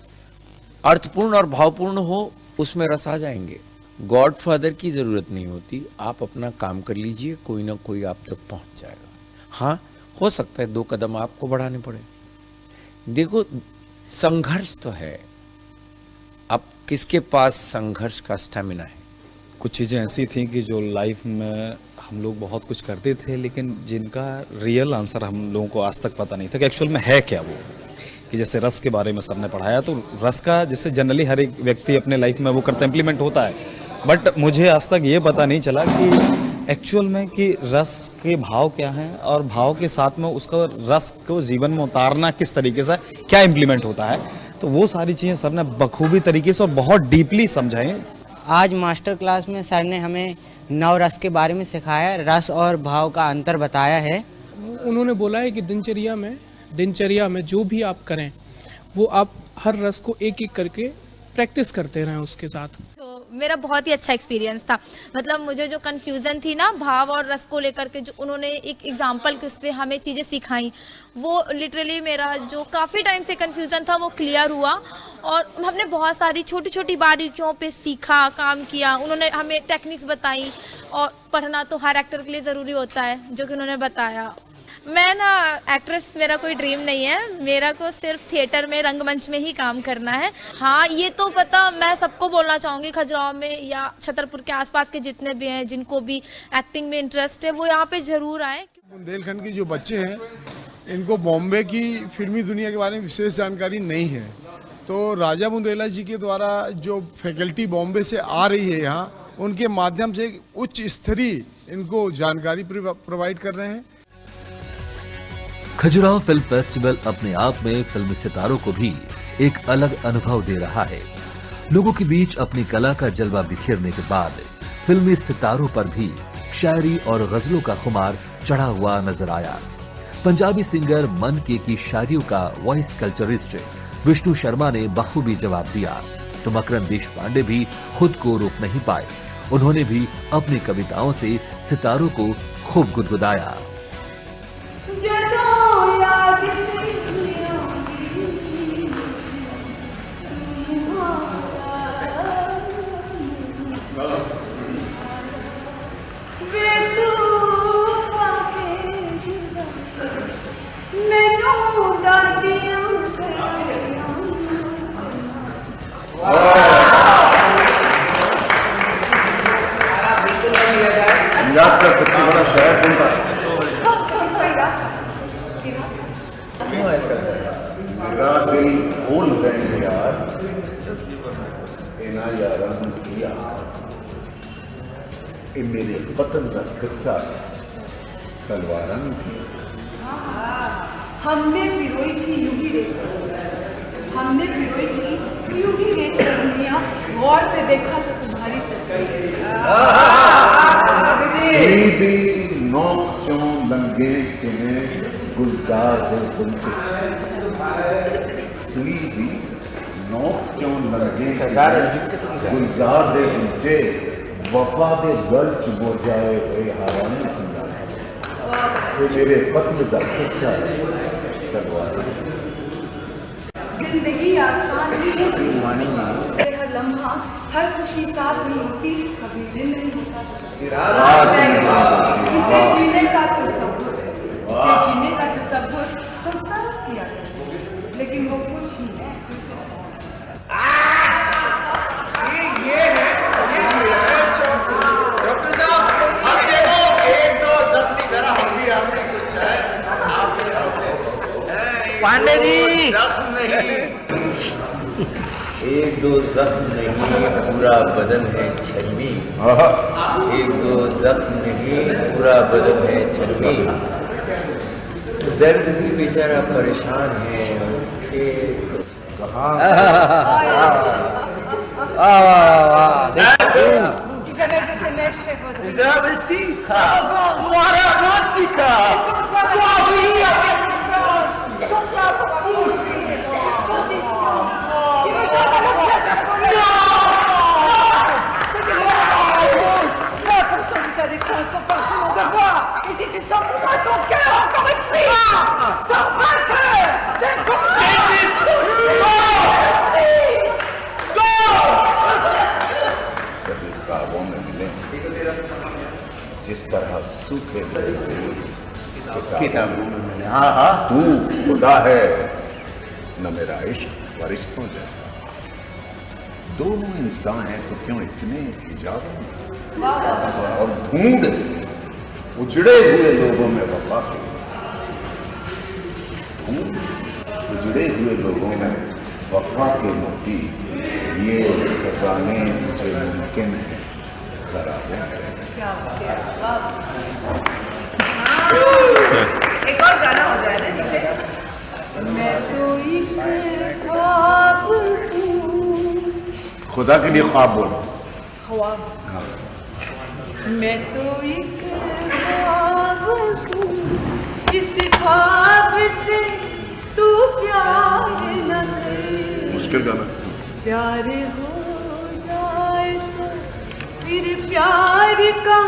अर्थपूर्ण और भावपूर्ण हो, उसमें रस आ जाएंगे। गॉड फादर की ज़रूरत नहीं होती, आप अपना काम कर लीजिए, कोई ना कोई आप तक पहुंच जाएगा। हाँ, हो सकता है 2 कदम आपको बढ़ाने पड़े। देखो, संघर्ष तो है, अब किसके पास संघर्ष का स्टैमिना है। कुछ चीज़ें ऐसी थी कि जो लाइफ में हम लोग बहुत कुछ करते थे, लेकिन जिनका रियल आंसर हम लोगों को आज तक पता नहीं था कि एक्चुअल में है क्या वो। कि जैसे रस के बारे में सर ने पढ़ाया, तो रस का जैसे जनरली हर एक व्यक्ति अपने लाइफ में वो करता है, इम्प्लीमेंट होता है, बट मुझे आज तक ये पता नहीं चला कि एक्चुअल में कि रस के भाव क्या हैं और भाव के साथ में उसका रस को जीवन में उतारना किस तरीके से क्या इम्प्लीमेंट होता है। तो वो सारी चीज़ें सर ने बखूबी तरीके से और बहुत डीपली समझाई। आज मास्टर क्लास में सर ने हमें 9 रस के बारे में सिखाया, रस और भाव का अंतर बताया है। उन्होंने बोला है कि दिनचर्या में जो भी आप करें वो आप हर रस को एक एक करके प्रैक्टिस करते रहें उसके साथ। तो मेरा बहुत ही अच्छा एक्सपीरियंस था। मतलब मुझे जो कन्फ्यूज़न थी ना भाव और रस को लेकर के, जो उन्होंने एक एग्जांपल के उससे हमें चीज़ें सिखाई, वो लिटरली मेरा जो काफ़ी टाइम से कन्फ्यूज़न था वो क्लियर हुआ। और हमने बहुत सारी छोटी छोटी बारीकियों पे सीखा, काम किया। उन्होंने हमें टेक्निक्स बताई, और पढ़ना तो हर एक्टर के लिए ज़रूरी होता है, जो कि उन्होंने बताया। मैं ना एक्ट्रेस, मेरा कोई ड्रीम नहीं है, मेरा को सिर्फ थिएटर में, रंगमंच में ही काम करना है। हाँ, ये तो पता मैं सबको बोलना चाहूँगी, खजुराहो में या छतरपुर के आसपास के जितने भी हैं जिनको भी एक्टिंग में इंटरेस्ट है, वो यहाँ पे ज़रूर आए। बुंदेलखंड के जो बच्चे हैं, इनको बॉम्बे की फिल्मी दुनिया के बारे में विशेष जानकारी नहीं है, तो राजा बुंदेला जी के द्वारा जो फैकल्टी बॉम्बे से आ रही है यहाँ, उनके माध्यम से एक उच्च स्तरीय इनको जानकारी प्रोवाइड कर रहे हैं। खजुराहो फिल्म फेस्टिवल अपने आप में फिल्मी सितारों को भी एक अलग अनुभव दे रहा है। लोगों के बीच अपनी कला का जलवा बिखेरने के बाद फिल्मी सितारों पर भी शायरी और गजलों का खुमार चढ़ा हुआ नजर आया। पंजाबी सिंगर मन के की शायरियों का वॉइस कल्चरिस्ट विष्णु शर्मा ने बखूबी जवाब दिया, तो मकरंद देशपांडे भी खुद को रोक नहीं पाए। उन्होंने भी अपनी कविताओं से सितारों को खूब गुदगुदाया। पंजाब का सबसे बड़ा शहर कौन था? क्यों ऐसा? मेरा दिल भूल गए यार, इना यारन किया। ये मेरे पतन का किस्सा तलवारन की। हमने पिरोई थी यूं ही रेत, हमने पिरोई थी यूं ही रेत दुनिया, गौर से देखा तो तुम्हारी तस्वीर। नोक चों लंगे किने गुलजार दे गुलचे, सुई भी नोक चों लंगे गुलजार दे गुलचे, वफा दे गल्च बो जाए हुए हवाने सुंदर। ये मेरे पत्नी का किस्सा तलवार। जिंदगी आसान नहीं होती, हर लम्हा हर खुशी साथ नहीं होती, कभी दिन नहीं होता। इसे जीने का तसव्वुर, इसे जीने का तसव्वुर तो सब किया है, लेकिन वो कुछ ही है। डॉक्टर साहब, हम देखो एक दो जख्मी जरा हम भी आपने कुछ है, पांडे जी, जख्म नहीं, एक दो जख्म नहीं पूरा बदन है छलनी, एक दो जख्म नहीं पूरा बदन है छलनी, दर्द भी बेचारा परेशान है, उठे तो Si jamais je t'aimais, je sais votre vie. Zabesika, Moarabosika, Guavia, ton papa va pousser, condition, qui me donne la pièce à coller. Là, pour changer ta défense, pour faire c'est mon devoir. Et si tu sens pour ton cœur encore épris, sans vainqueur, t'es कभी ख्वाबों में मिले जिस तरह सूखे किताबों में मिले। हाँ हाँ, तू खुदा है न मेरा इश्क फरिश्तों जैसा। दोनों इंसान हैं तो क्यों इतने हिजाबों में, और ढूंढ उजड़े हुए लोगों में वफा की, ढूंढ उजड़े हुए लोगों में वफा के मोती, ये खजाने मुझे मुमकिन है खराबों में। एक और गाना हो जाए ना नीचे। मैं तो एक ख्वाब हूँ, खुदा के लिए ख्वाब बोलो। ख्वाब, मैं तो एक ख्वाब हूँ, इस ख्वाब से तू प्यार न कर, फिर गाना। प्यार हो जाए तो फिर प्यार का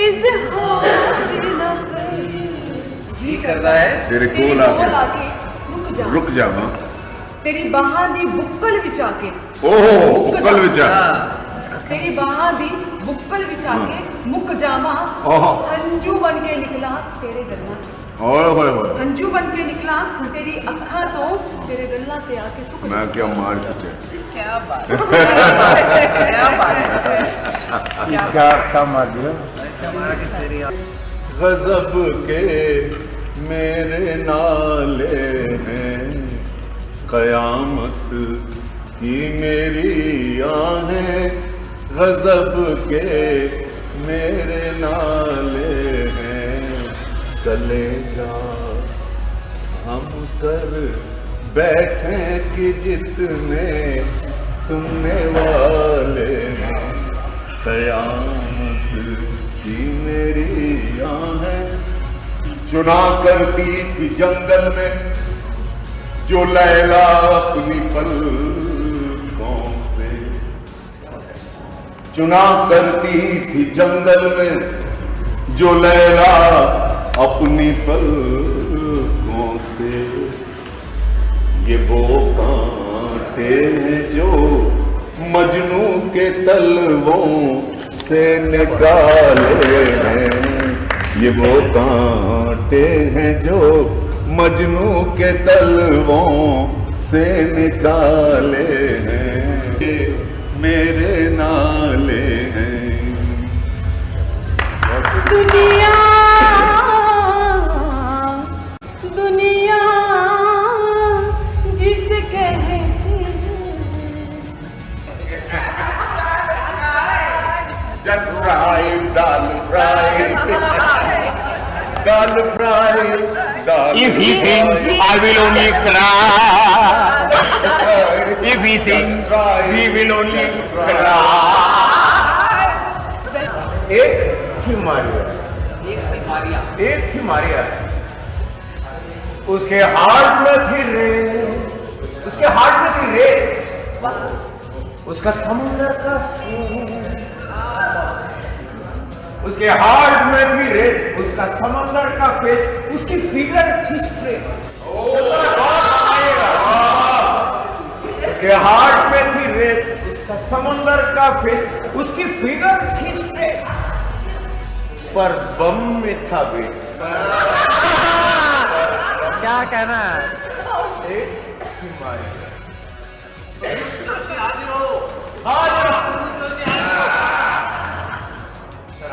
इज़हार न करे। जी करता है तेरे कोल आके रुक जावा, तेरी बाहां दी बुक्कल विच आके, ओहो बुक्कल विच तेरी बाहां दी बुक्कल विच आके मुक जावा, हंजू बन के निकला तेरे गल्ला, ओए होए होए, हंजू बन के निकला तेरी अखा तो तेरे गल्ला ते आके सुक। मैं क्या मार सके, क्या बात क्या बात क्या मार दिया। गजब के मेरे नाले हैं, कयामत की मेरी आहें, गजब के मेरे नाले हैं, गले जा हम कर बैठे कि जितने सुनने वाले हैं, कयामत की मेरी आहें, चुना करती थी जंगल में जो लैला अपनी पलकों से, चुना करती थी जंगल में जो लैला अपनी पलकों से, ये वो कांटे हैं जो मजनू के तलवों से निकाले हैं, ये वो कांटे हैं जो मजनू के तलवों से निकाले हैं, मेरे नाले हैं। दुनिया दुनिया जिसे कहते Just fried, dal fried, dal fried, dal If he sings, I will only cry. If he sings, we will only cry. एक थी मारिया, उसके हार्ट में थी रेत, उसके हार्ट में थी रेत, उसका समुंदर का उसके हार्ट में थी रेत, उसका समंदर का फेस, उसकी फिगर थी स्ट्रेट। उसके हार्ट में थी रेत, उसका समंदर का फेस, उसकी फिगर थी स्ट्रेट, पर बम में था वेट। क्या कहना है?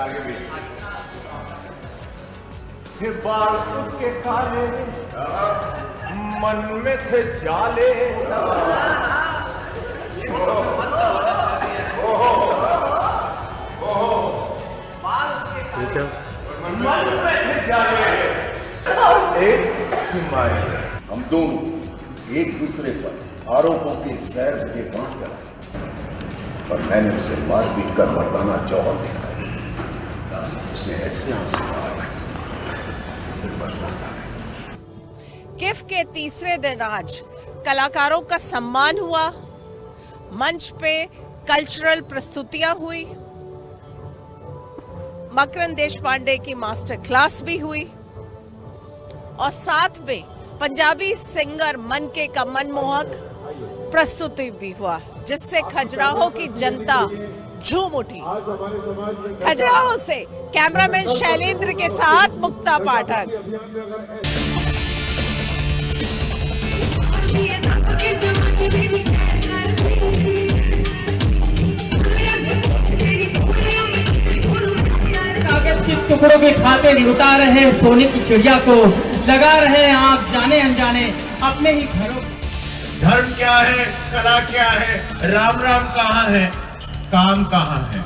आगे भी फिर बाल उसके काले, मन में थे जाले, मन में थे जाले, एक हिमालय। हम दोनों एक दूसरे पर आरोपों के सैर मुझे बांट चला, पर मैंने उसे मारपीट कर मर्दाना जौहर दिखाया, उसने ऐसे आंसू आए, फिर बरसात आ गई। किफ के तीसरे दिन आज कलाकारों का सम्मान हुआ, मंच पे कल्चरल प्रस्तुतियां हुई, मकरंद देशपांडे की मास्टर क्लास भी हुई, और साथ में पंजाबी सिंगर मनके का मनमोहक प्रस्तुति भी हुआ, जिससे खजुराहो की जनता झूम उठी। खजुराहो से कैमरामैन शैलेंद्र के साथ मुक्ता पाठक। कागज के टुकड़ों के खाते लुटा रहे सोने की चिड़िया को, लगा रहे आप जाने अनजाने अपने ही घरों। धर्म क्या है, कला क्या है, राम राम कहाँ है, काम कहाँ है।